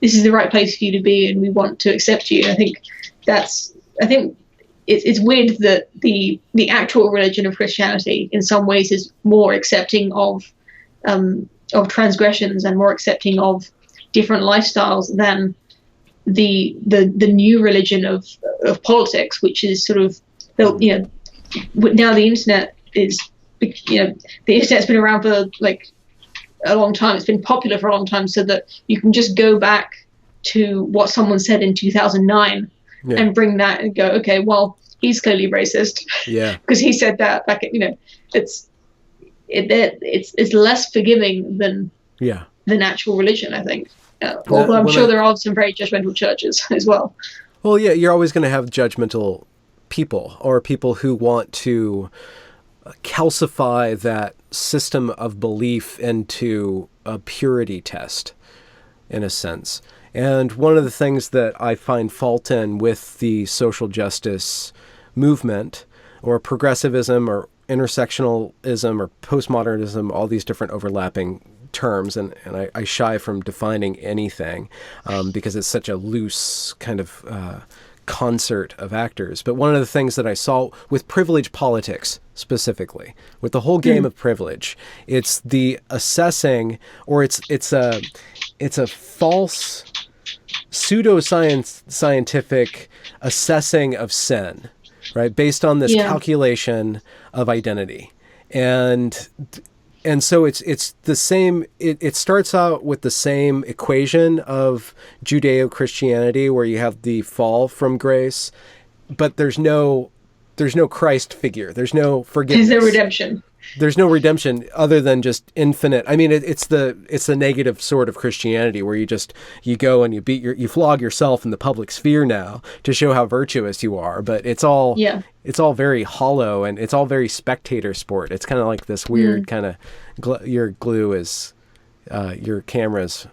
This is the right place for you to be, and we want to accept you. I think it's weird that the actual religion of Christianity, in some ways, is more accepting of transgressions and more accepting of different lifestyles than the new religion of politics, which is sort of now the internet is the internet's been around for like a long time. It's been popular for a long time, so that you can just go back to what someone said in 2009 and bring that and go, okay, well, he's clearly racist, because he said that back at, it's less forgiving than actual religion, I think. Although I'm sure there are some very judgmental churches as well. Well, yeah, you're always going to have judgmental people, or people who want to calcify that system of belief into a purity test, in a sense. And one of the things that I find fault in with the social justice movement, or progressivism, or intersectionalism, or postmodernism, all these different overlapping terms, and I shy from defining anything because it's such a loose kind of concert of actors. But one of the things that I saw with privilege politics specifically, with the whole game of privilege, it's the assessing, or it's a false pseudoscientific assessing of sin, right, based on this calculation of identity. And so it's the same, it starts out with the same equation of Judeo-Christianity, where you have the fall from grace, but there's no Christ figure. There's no forgiveness. There's no redemption. there's no redemption other than just infinite. I mean, it's the negative sort of Christianity where you go and you flog yourself in the public sphere now to show how virtuous you are. But it's all very hollow, and it's all very spectator sport. It's kind of like this weird kind of your glue is your camera's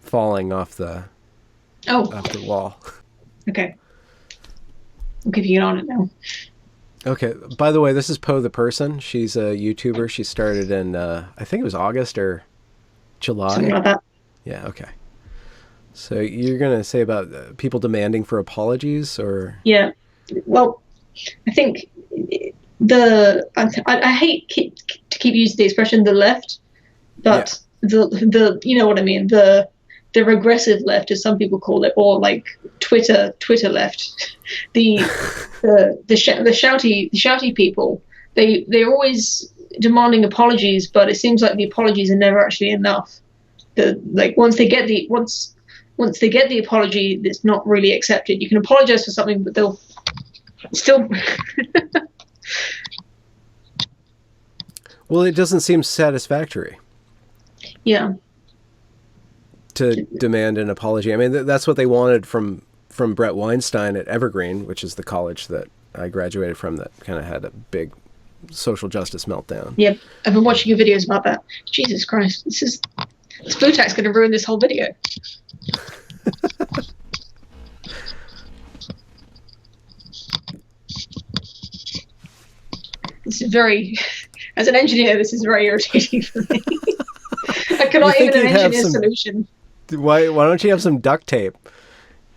falling off the wall. Okay, I'll give you an on it now. Okay. By the way, this is Poe the person. She's a YouTuber. She started in, I think it was August or July. Something like that. Yeah. Okay. So you're going to say about people demanding for apologies, or? Yeah. Well, I think I hate to keep using the expression the left, but the you know what I mean, the regressive left, as some people call it, or like Twitter left, the shouty people, they're always demanding apologies, but it seems like the apologies are never actually enough. Once they get the apology, it's not really accepted. You can apologize for something, but they'll still. Well, it doesn't seem satisfactory. Yeah. To demand an apology. I mean, that's what they wanted from Brett Weinstein at Evergreen, which is the college that I graduated from that kind of had a big social justice meltdown. Yep, I've been watching your videos about that. Jesus Christ, this blue tack's going to ruin this whole video. This is very, as an engineer, this is very irritating for me. I cannot even an engineer solution. Why don't you have some duct tape?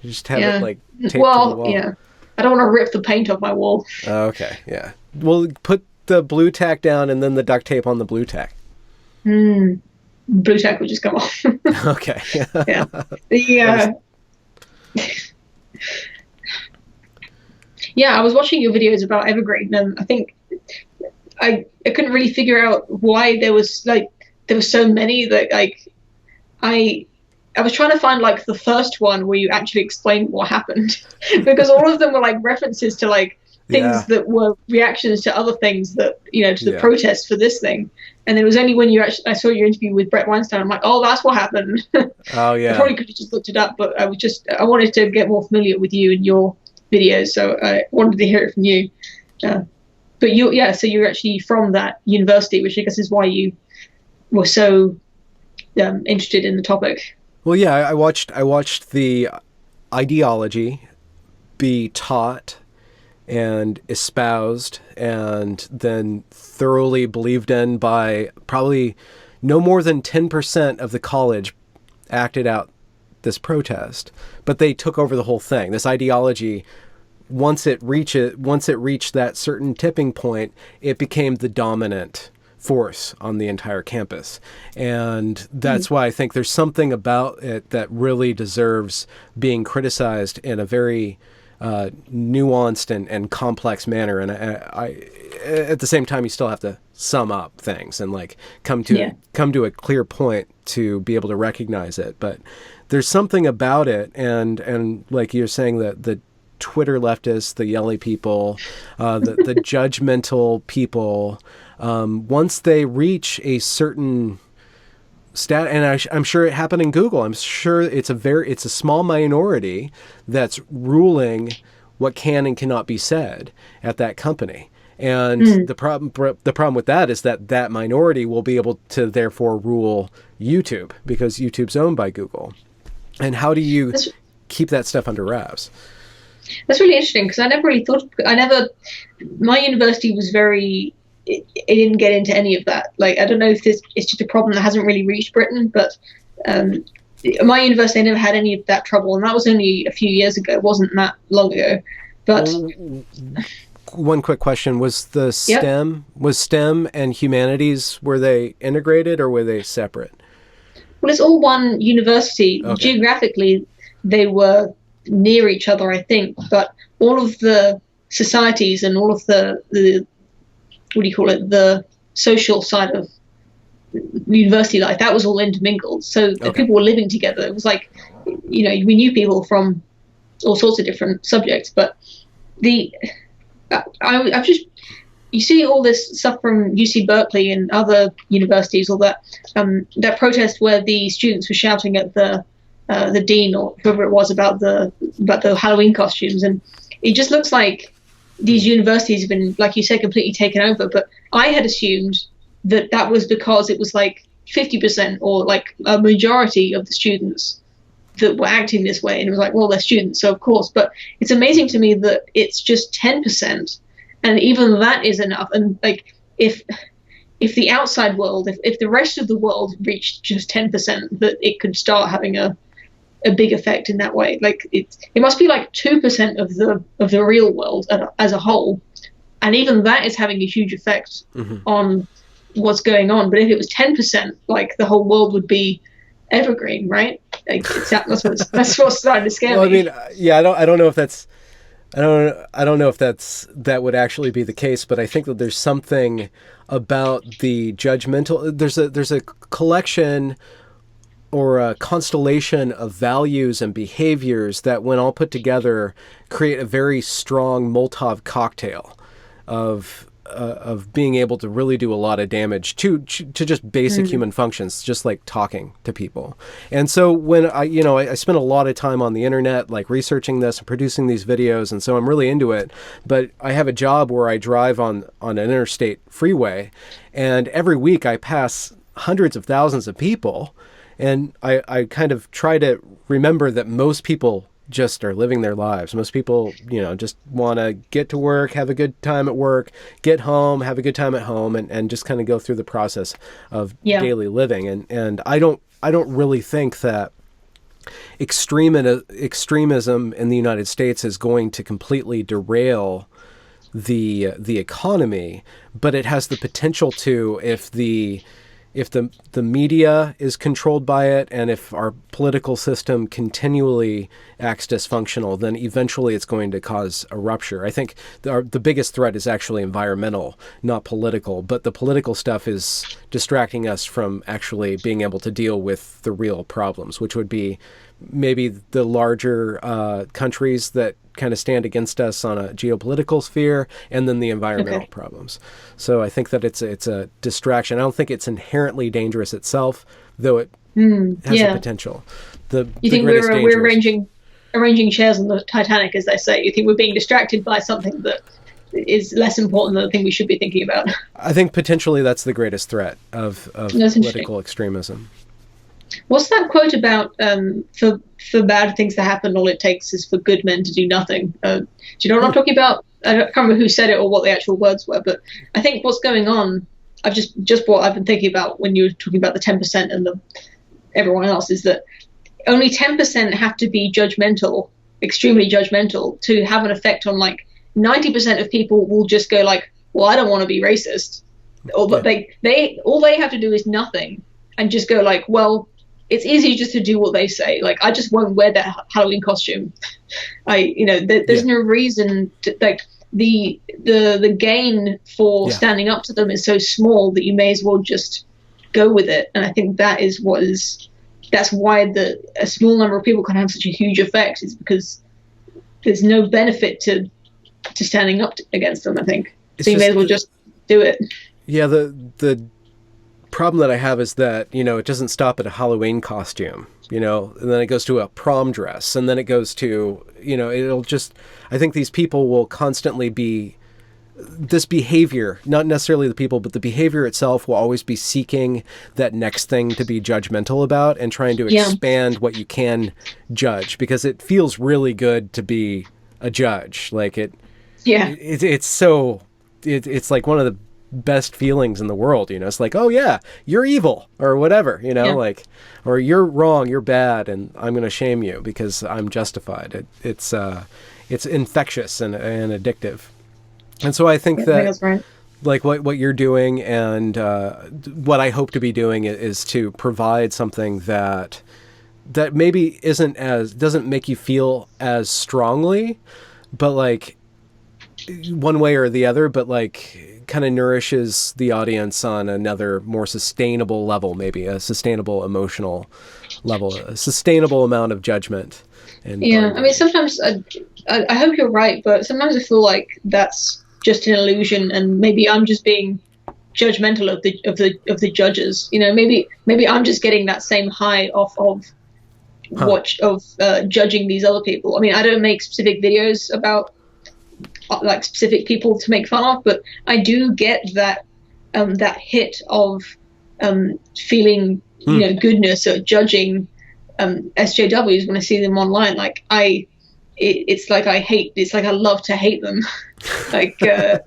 You just have it like taped to the wall. Yeah. I don't want to rip the paint off my wall. Okay, yeah. Well, put the blue tack down and then the duct tape on the blue tack. Blue tack would just come off. Okay. Yeah. Yeah, I was watching your videos about Evergreen, and I think I couldn't really figure out why there was so many that I was trying to find like the first one where you actually explained what happened, because all of them were like references to like things that were reactions to other things that, to the protest for this thing. And it was only when I saw your interview with Brett Weinstein, I'm like, oh, that's what happened. Oh yeah. I probably could have just looked it up, but I wanted to get more familiar with you and your videos, so I wanted to hear it from you. But so you're actually from that university, which I guess is why you were so interested in the topic. Well, yeah, I watched the ideology be taught and espoused and then thoroughly believed in by probably no more than 10% of the college acted out this protest, but they took over the whole thing. This ideology, once it reached that certain tipping point, it became the dominant force on the entire campus. And that's why I think there's something about it that really deserves being criticized in a very nuanced and complex manner. And I at the same time, you still have to sum up things and like come to a clear point to be able to recognize it. But there's something about it, and like you're saying, that the Twitter leftists, the yelly people, the judgmental people, once they reach a certain stat, and I'm sure it happened in Google. I'm sure it's a small minority that's ruling what can and cannot be said at that company. And the problem with that is that minority will be able to therefore rule YouTube, because YouTube's owned by Google. And how do you keep that stuff under wraps? That's really interesting, because my university was it didn't get into any of that. Like, I don't know if it's just a problem that hasn't really reached Britain, but my university never had any of that trouble, and that was only a few years ago. It wasn't that long ago. But one quick question: was STEM and humanities, were they integrated or were they separate? Well, it's all one university. Okay. Geographically, they were near each other, I think, but all of the societies and all of the the social side of university life, that was all intermingled. So people were living together. It was like, we knew people from all sorts of different subjects, but I've just, you see all this stuff from UC Berkeley and other universities, all that protest where the students were shouting at the dean or whoever it was about the Halloween costumes, and it just looks like these universities have been, like you said, completely taken over. But I had assumed that was because it was like 50% or like a majority of the students that were acting this way, and it was like, well, they're students, so of course. But it's amazing to me that it's just 10%, and even that is enough. And like, if the outside world, if the rest of the world reached just 10%, that it could start having a big effect in that way. Like it must be like 2% of the real world as a whole, and even that is having a huge effect on what's going on. But if it was 10%, like the whole world would be evergreen, right? Like that's what's starting to scare me. I mean, yeah, I don't know if that's. I don't know if that would actually be the case, but I think that there's something about the judgmental. There's a collection or a constellation of values and behaviors that, when all put together, create a very strong Molotov cocktail of being able to really do a lot of damage to just basic human functions, just like talking to people. And so when I spent a lot of time on the internet, like researching this and producing these videos, and so I'm really into it. But I have a job where I drive on an interstate freeway, and every week I pass hundreds of thousands of people, and I kind of try to remember that most people just are living their lives. Most people, just want to get to work, have a good time at work, get home, have a good time at home, and just kind of go through the process of daily living. And I don't really think that extremism in the United States is going to completely derail the economy, but it has the potential to, if the media is controlled by it, and if our political system continually acts dysfunctional, then eventually it's going to cause a rupture. I think the biggest threat is actually environmental, not political, but the political stuff is distracting us from actually being able to deal with the real problems, which would be maybe the larger countries that kind of stand against us on a geopolitical sphere, and then the environmental problems. So I think that it's a distraction. I don't think it's inherently dangerous itself, though it has a potential. You think we're arranging chairs on the Titanic, as they say? You think we're being distracted by something that is less important than the thing we should be thinking about? I think potentially that's the greatest threat of political extremism. What's that quote about for bad things to happen, all it takes is for good men to do nothing? Do you know what I'm talking about? I can't remember who said it or what the actual words were, but I think what's going on, I've been thinking about when you were talking about the 10% and everyone else, is that only 10% have to be judgmental, extremely judgmental, to have an effect on, like, 90% of people will just go like, well, I don't want to be racist. But all they have to do is nothing and just go like, well, it's easy just to do what they say. Like, I just won't wear that Halloween costume. There's no reason to, like, the gain for standing up to them is so small that you may as well just go with it. And I think that's why a small number of people can have such a huge effect, is there's no benefit to standing up against them, I think. So you may as well just do it. Yeah, the problem that I have is that, it doesn't stop at a Halloween costume, and then it goes to a prom dress, and then it goes to, I think these people will constantly be, this behavior, not necessarily the people, but the behavior itself will always be seeking that next thing to be judgmental about and trying to expand what you can judge, because it feels really good to be a judge. Like it's like one of the best feelings in the world, it's like, oh yeah, you're evil or whatever, like, or you're wrong, you're bad, and I'm going to shame you because I'm justified. It's infectious and addictive. And so I think that's right. Like what you're doing and what I hope to be doing is to provide something that maybe doesn't make you feel as strongly, but like one way or the other, but like kind of nourishes the audience on another more sustainable level, maybe a sustainable emotional level, a sustainable amount of judgment. And I mean, sometimes I hope you're right, but sometimes I feel like that's just an illusion, and maybe I'm just being judgmental of the judges. Maybe I'm just getting that same high off of judging these other people. I mean, I don't make specific videos about like specific people to make fun of, but I do get that that hit of feeling goodness or judging SJWs when I see them online. Like it's like I love to hate them. Like did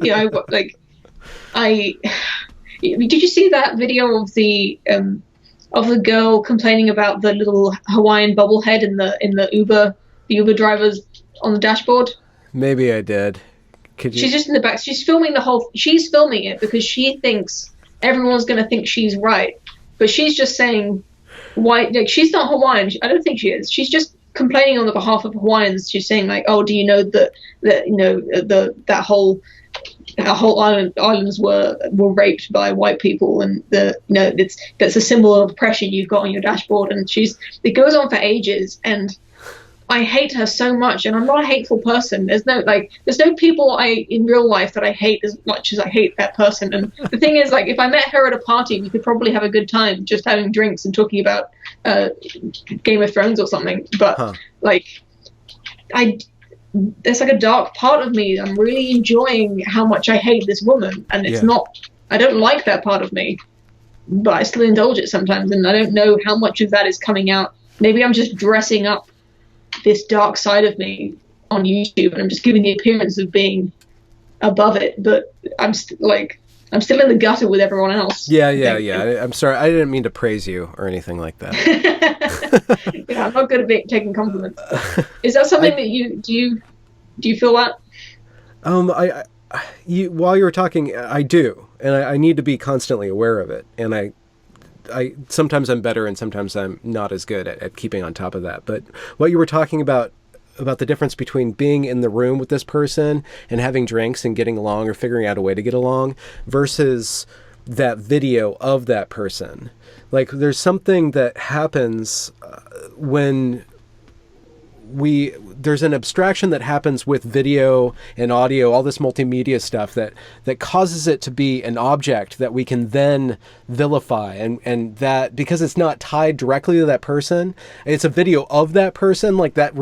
you see that video of the girl complaining about the little Hawaiian bobblehead in the Uber drivers on the dashboard? Maybe I did. She's just in the back. She's filming it because she thinks everyone's going to think she's right, but she's just saying why. Like, she's not Hawaiian. I don't think she is. She's just complaining on the behalf of Hawaiians. She's saying like, oh, do you know that whole islands were raped by white people, and that's a symbol of oppression you've got on your dashboard. And it goes on for ages, and I hate her so much, and I'm not a hateful person. There's no people in real life that I hate as much as I hate that person. And the thing is, like, if I met her at a party, we could probably have a good time just having drinks and talking about Game of Thrones or something. But there's like a dark part of me. I'm really enjoying how much I hate this woman, and it's not. I don't like that part of me, but I still indulge it sometimes, and I don't know how much of that is coming out. Maybe I'm just dressing up this dark side of me on YouTube, and I'm just giving the appearance of being above it, but I'm still in the gutter with everyone else. Yeah. I'm sorry, I didn't mean to praise you or anything like that. I'm not good at taking compliments. Is that something that you feel that? While you were talking, I do, and I need to be constantly aware of it, and I sometimes I'm better and sometimes I'm not as good at keeping on top of that. But what you were talking about the difference between being in the room with this person and having drinks and getting along or figuring out a way to get along versus that video of that person. Like, there's something that happens when there's an abstraction that happens with video and audio, all this multimedia stuff that causes it to be an object that we can then vilify, and that because it's not tied directly to that person, it's a video of that person, like that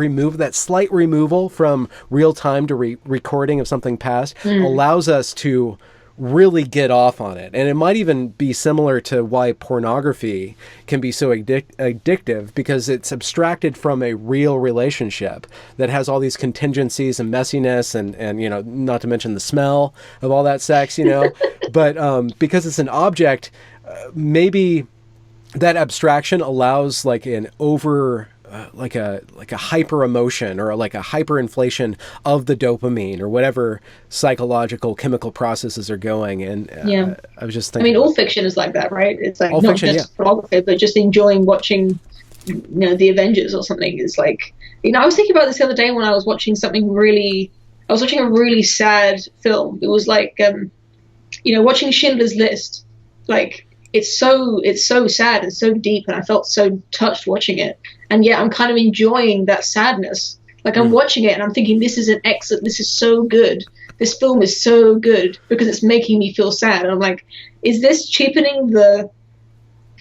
slight removal from real time to recording of something past allows us to really get off on it. And it might even be similar to why pornography can be so addictive, because it's abstracted from a real relationship that has all these contingencies and messiness and not to mention the smell of all that sex, but because it's an object, maybe that abstraction allows like an over like a hyper emotion or like a hyperinflation of the dopamine or whatever psychological chemical processes are going. And I was just thinking, I mean, all fiction is like that, right? It's like all not fiction, just pornography, but just enjoying watching, the Avengers or something. It's like, I was thinking about this the other day when I was watching a really sad film. It was like, watching Schindler's List. Like, it's so sad and so deep, and I felt so touched watching it. And yet I'm kind of enjoying that sadness. Like, I'm watching it and I'm thinking, this is so good. This film is so good because it's making me feel sad. And I'm like, is this cheapening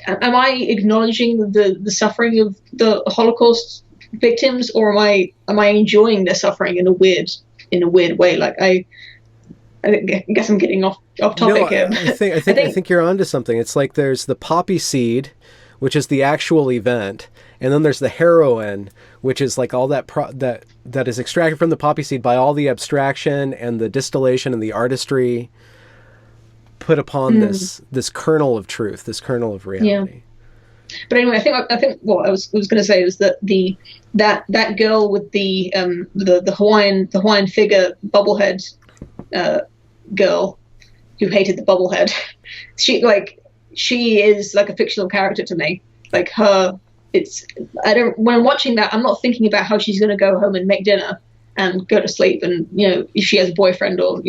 am I acknowledging the suffering of the Holocaust victims, or am I enjoying their suffering in a weird way? Like, I guess I'm getting off topic here. I think you're onto something. It's like there's the poppy seed, which is the actual event, and then there's the heroine, which is like all that that is extracted from the poppy seed by all the abstraction and the distillation and the artistry put upon this kernel of truth, this kernel of reality. Yeah. But anyway, I think what I was going to say is that that girl with the Hawaiian figure bobblehead girl who hated the bobblehead, she is like a fictional character to me. Like, when I'm watching that, I'm not thinking about how she's going to go home and make dinner and go to sleep, and if she has a boyfriend, or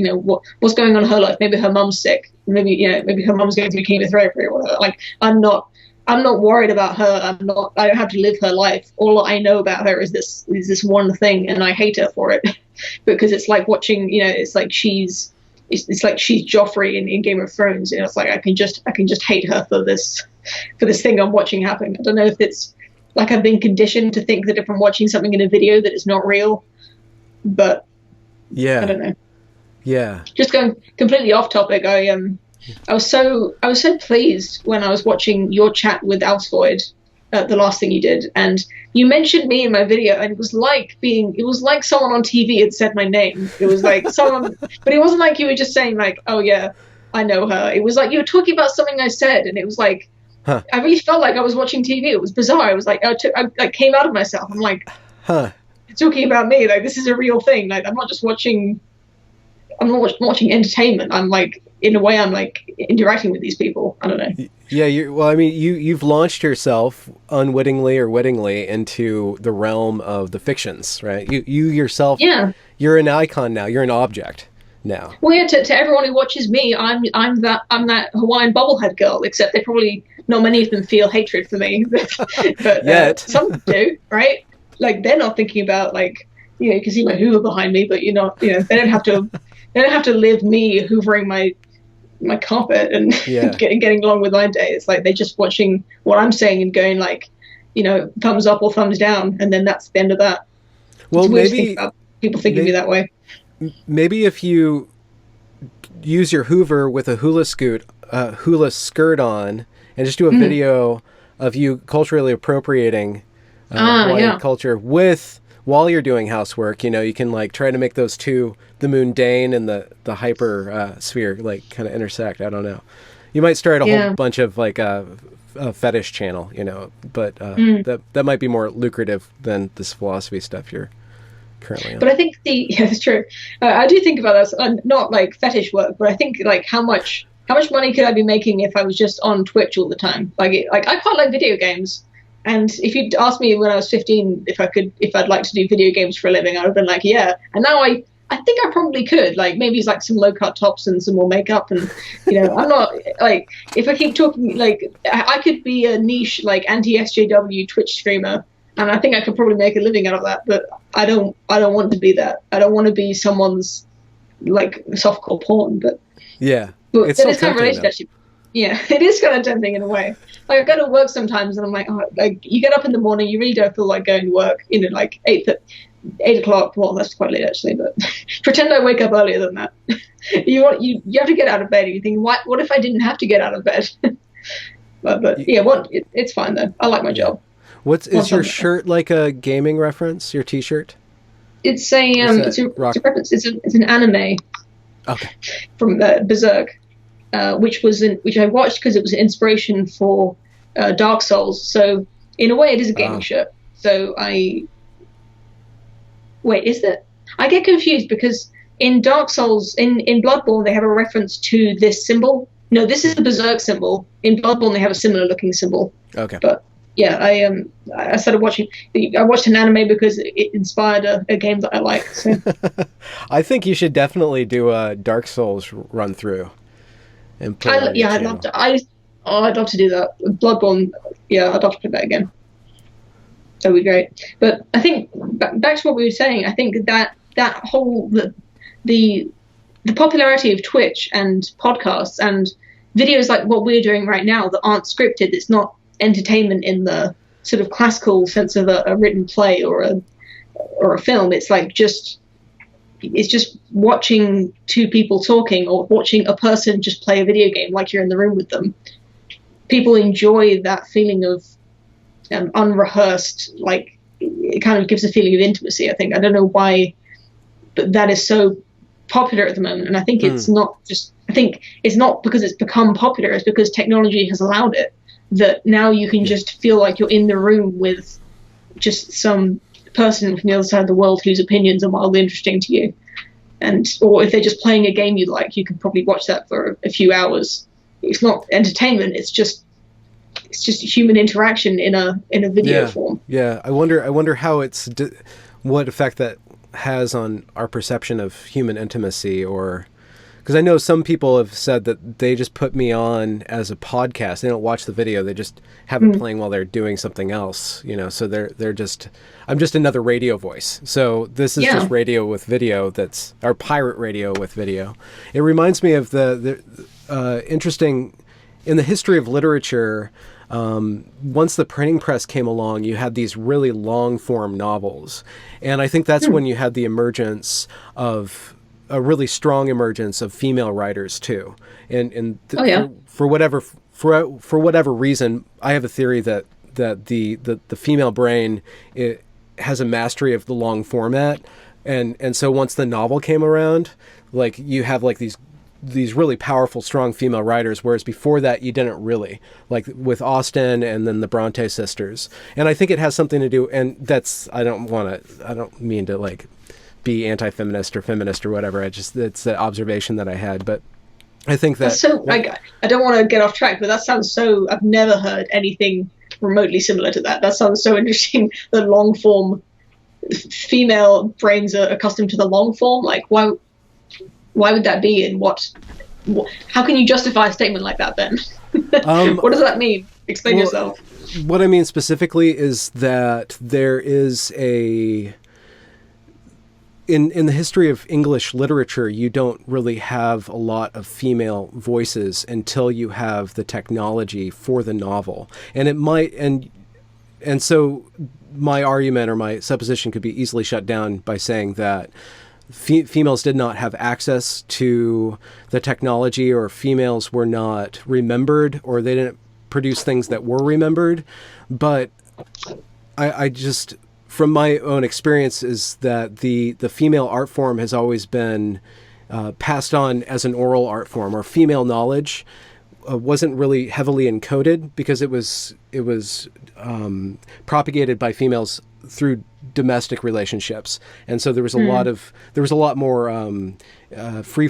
what's going on in her life. Maybe her mum's sick, maybe her mum's going through chemotherapy or whatever. Like, I'm not worried about her. I don't have to live her life. All I know about her is this one thing, and I hate her for it because it's like watching, it's like she's it's like she's Joffrey in Game of Thrones. You know, it's like I can just hate her for this thing I'm watching happen. I don't know if it's like I've been conditioned to think that if I'm watching something in a video that it's not real, but yeah, I don't know. Yeah. Just going completely off topic. I was so pleased when I was watching your chat with Alsvoid, the last thing you did, and you mentioned me in my video, and it was like someone on TV had said my name. It was like someone, but it wasn't like you were just saying like, oh yeah, I know her. It was like you were talking about something I said, and it was like, I really felt like I was watching TV. It was bizarre. I was like, I came out of myself. I'm like, you're talking about me. Like this is a real thing. Like I'm not watching entertainment. I'm like, in a way, I'm like interacting with these people. I don't know. Yeah, you've launched yourself unwittingly or wittingly into the realm of the fictions, right? You yourself, you're an icon now. You're an object now. Well, yeah. To everyone who watches me, I'm that Hawaiian bobblehead girl. Except they probably not many of them feel hatred for me, but some do, right? Like they're not thinking about like, you know, you can see my Hoover behind me, but they don't have to. They don't have to live me hoovering my carpet and getting along with my day. It's like they're just watching what I'm saying and going like, you know, thumbs up or thumbs down, and then that's the end of that. Well, maybe people thinking me that way. Maybe if you use your Hoover with a hula skirt on, and just do a video of you culturally appropriating Hawaiian culture while you're doing housework, you know, you can like try to make those two, the mundane and the hyper sphere, like kind of intersect. I don't know. You might start a whole bunch of like a fetish channel, you know, but that might be more lucrative than this philosophy stuff you're currently on. But I think it's true. I do think about that, not like fetish work, but I think like how much money could I be making if I was just on Twitch all the time? Like I quite like video games. And if you'd asked me when I was 15 if I'd like to do video games for a living, I would have been like, yeah. And now I think I probably could. Like maybe it's like some low cut tops and some more makeup, and you know, I'm not like, if I keep talking, like I could be a niche like anti-sjw Twitch streamer, and I think I could probably make a living out of that. But I don't want to be that. I don't want to be someone's like softcore porn. But it's kind of related actually. Yeah, it is kind of tempting in a way. Like I go to work sometimes and I'm like, oh, like you get up in the morning, you really don't feel like going to work, you know, like 8 o'clock. Well, that's quite late actually, but pretend I wake up earlier than that. You have to get out of bed. And you think, what if I didn't have to get out of bed? but yeah, it's fine though. I like my job. Is your shirt like a gaming reference? Your T-shirt? It's a reference. It's an anime. Okay. From Berserk. Which I watched because it was an inspiration for Dark Souls. So in a way, it is a gaming shirt. So is that? I get confused because in Dark Souls, in Bloodborne, they have a reference to this symbol. No, this is the Berserk symbol. In Bloodborne, they have a similar looking symbol. Okay. But yeah, I started watching. I watched an anime because it inspired a game that I like. So. I think you should definitely do a Dark Souls run through. I'd love to. I'd love to do that. Bloodborne, I'd love to play that again. That would be great. But I think back to what we were saying. I think that whole the popularity of Twitch and podcasts and videos like what we're doing right now that aren't scripted. It's not entertainment in the sort of classical sense of a written play or a film. It's like it's just watching two people talking or watching a person just play a video game like you're in the room with them. People enjoy that feeling of unrehearsed, like it kind of gives a feeling of intimacy, I think. I don't know why, but that is so popular at the moment. And I think it's not because it's become popular, it's because technology has allowed it, that now you can just feel like you're in the room with just some person from the other side of the world whose opinions are mildly interesting to you, or if they're just playing a game you like, you can probably watch that for a few hours. It's not entertainment; it's just human interaction in a video form. Yeah, I wonder how what effect that has on our perception of human intimacy or because I know some people have said that they just put me on as a podcast. They don't watch the video. They just have it playing while they're doing something else, you know, so I'm just another radio voice. So this is just radio with video. That's our pirate radio with video. It reminds me of the interesting, in the history of literature, once the printing press came along, you had these really long form novels. And I think that's when you had the emergence of a really strong emergence of female writers too. And for whatever reason, I have a theory that the female brain, it has a mastery of the long format. And so once the novel came around, like you have like these really powerful, strong female writers, whereas before that you didn't really, like with Austen and then the Bronte sisters. And I think it has something to do, and that's, I don't mean to like be anti-feminist or feminist or whatever. It's an observation that I had, but I think that... I don't want to get off track, but that sounds so, I've never heard anything remotely similar to that. That sounds so interesting. The long form, female brains are accustomed to the long form. Like, why would that be? And how can you justify a statement like that then? What does that mean? Explain yourself. What I mean specifically is that there is in the history of English literature, you don't really have a lot of female voices until you have the technology for the novel. And it might, and so my argument or my supposition could be easily shut down by saying that females did not have access to the technology, or females were not remembered, or they didn't produce things that were remembered. But I just, from my own experience, is that the female art form has always been passed on as an oral art form, or female knowledge wasn't really heavily encoded because it was propagated by females through domestic relationships, and so there was a lot more free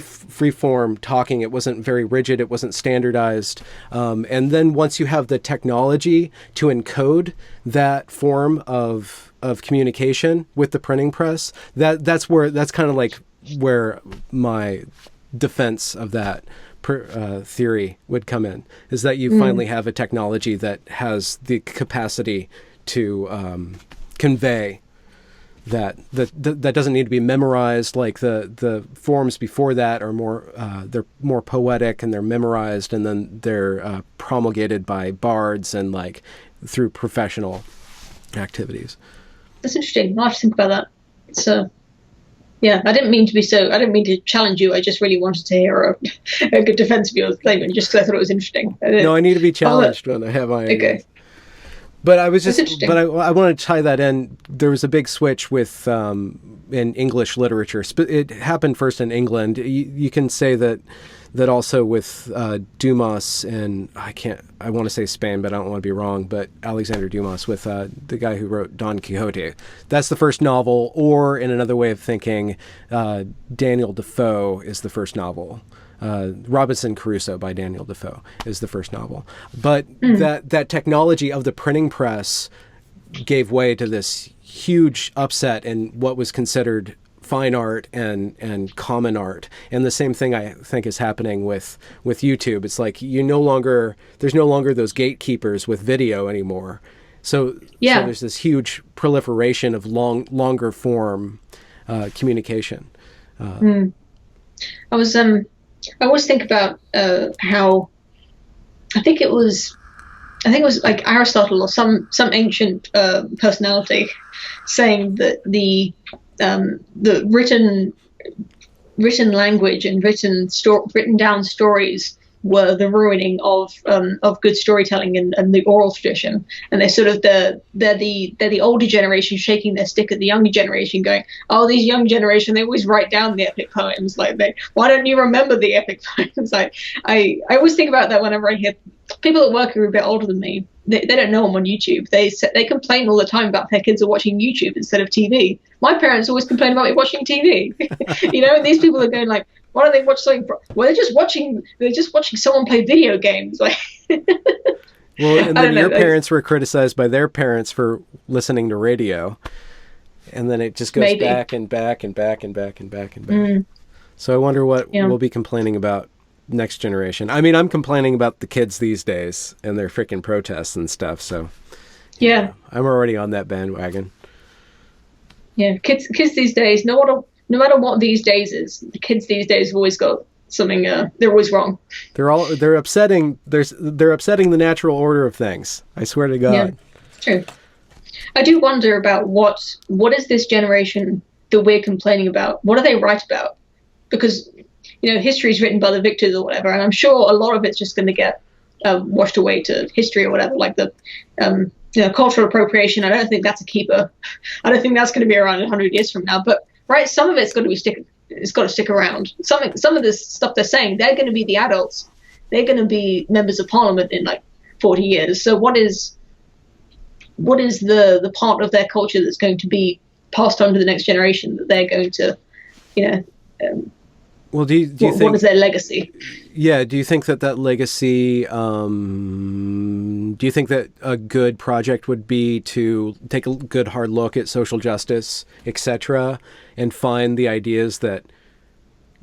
form talking. It wasn't very rigid. It wasn't standardized. And then once you have the technology to encode that form of communication with the printing press, that's kind of like where my defense of that theory would come in, is that you finally have a technology that has the capacity to convey that doesn't need to be memorized. Like the forms before that are more they're more poetic, and they're memorized, and then they're promulgated by bards and like through professional activities. That's interesting. I'll have to think about that. It's yeah, I didn't mean to challenge you. I just really wanted to hear a good defense of your statement, just because I thought it was interesting. No, I need to be challenged when I have my ideas. But I was but I want to tie that in. There was a big switch with in English literature. It happened first in England. You can say that also with Dumas, and I want to say Spain, but I don't want to be wrong, but Alexander Dumas, with the guy who wrote Don Quixote. That's the first novel, or in another way of thinking, Daniel Defoe is the first novel. Robinson Crusoe by Daniel Defoe is the first novel. But that technology of the printing press gave way to this huge upset in what was considered fine art and common art. And the same thing I think is happening with YouTube. It's like there's no longer those gatekeepers with video anymore. So there's this huge proliferation of longer form communication. I always think about how I think it was like Aristotle or some ancient personality saying that the written language and written down stories were the ruining of good storytelling and the oral tradition. And they're the older generation shaking their stick at the younger generation, going, "Oh, these young generation, they always write down the epic poems. Like, why don't you remember the epic poems?" I always think about that whenever I hear people at work who are a bit older than me. They don't know I'm on YouTube. They complain all the time about their kids are watching YouTube instead of TV. My parents always complain about me watching TV. And these people are going like, why don't they watch something? Well, they're just watching someone play video games. Like, well, and then your parents were criticized by their parents for listening to radio, and then it just goes back and back and back and back and back and back. So I wonder what Yeah. we'll be complaining about next generation. I mean, I'm complaining about the kids these days and their freaking protests and stuff. So Yeah. I'm already on that bandwagon. Yeah. Kids these days, no matter what these days is, the kids these days have always got something. They're always wrong. They're upsetting. They're upsetting the natural order of things. I swear to God. Yeah. True. I do wonder about what is this generation that we're complaining about? What are they right about? Because history is written by the victors or whatever, and I'm sure a lot of it's just going to get washed away to history or whatever, like the cultural appropriation. I don't think that's a keeper. I don't think that's going to be around 100 years from now. But right, some of it's got to be it's got to stick around. Some of this stuff they're saying, they're going to be the adults. They're going to be members of parliament in like 40 years. So what is the part of their culture that's going to be passed on to the next generation that they're going to, well, do you think, what is their legacy? Yeah, do you think that legacy, do you think that a good project would be to take a good hard look at social justice, etc., and find the ideas that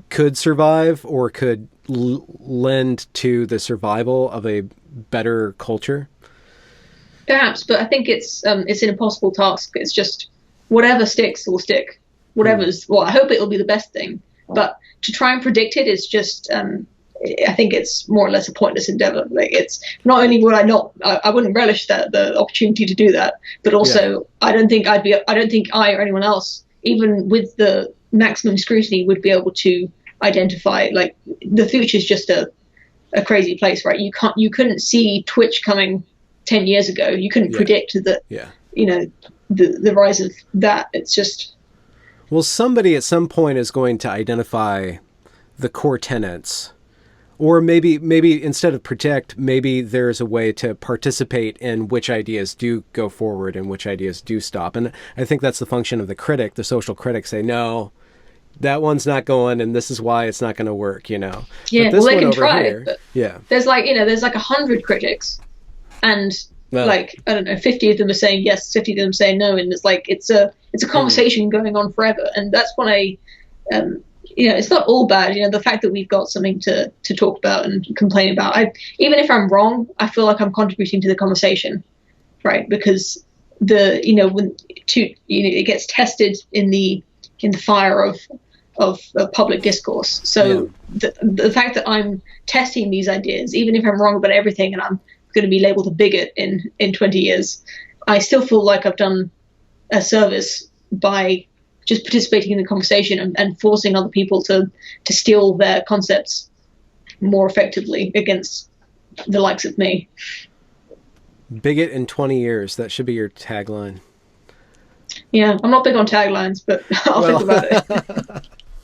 could survive or could lend to the survival of a better culture? Perhaps, but I think it's an impossible task. It's just whatever sticks will stick. Whatever's well, I hope it'll be the best thing. But to try and predict it is just, I think it's more or less a pointless endeavor. Like, it's not only would I wouldn't relish the opportunity to do that, but also I don't think I or anyone else, even with the maximum scrutiny, would be able to identify. Like, the future is just a crazy place, right? You couldn't see Twitch coming 10 years ago. You couldn't predict the rise of that. It's just, well, somebody at some point is going to identify the core tenets, or maybe instead of predict, maybe there's a way to participate in which ideas do go forward and which ideas do stop. And I think that's the function of the critic. The social critic say, no, that one's not going, and this is why it's not going to work. Yeah, but this well, they one can over try. here, But yeah. there's like 100 critics, and like, I don't know, 50 of them are saying yes, 50 of them saying no, and it's like it's a conversation going on forever. And that's when it's not all bad. The fact that we've got something to talk about and complain about. Even if I'm wrong, I feel like I'm contributing to the conversation, right? Because it gets tested in the fire of public discourse. So the fact that I'm testing these ideas, even if I'm wrong about everything and I'm going to be labeled a bigot in 20 years, I still feel like I've done a service by just participating in the conversation and forcing other people to steal their concepts more effectively against the likes of me. Bigot in 20 years. That should be your tagline. Yeah, I'm not big on taglines, but I'll think about it.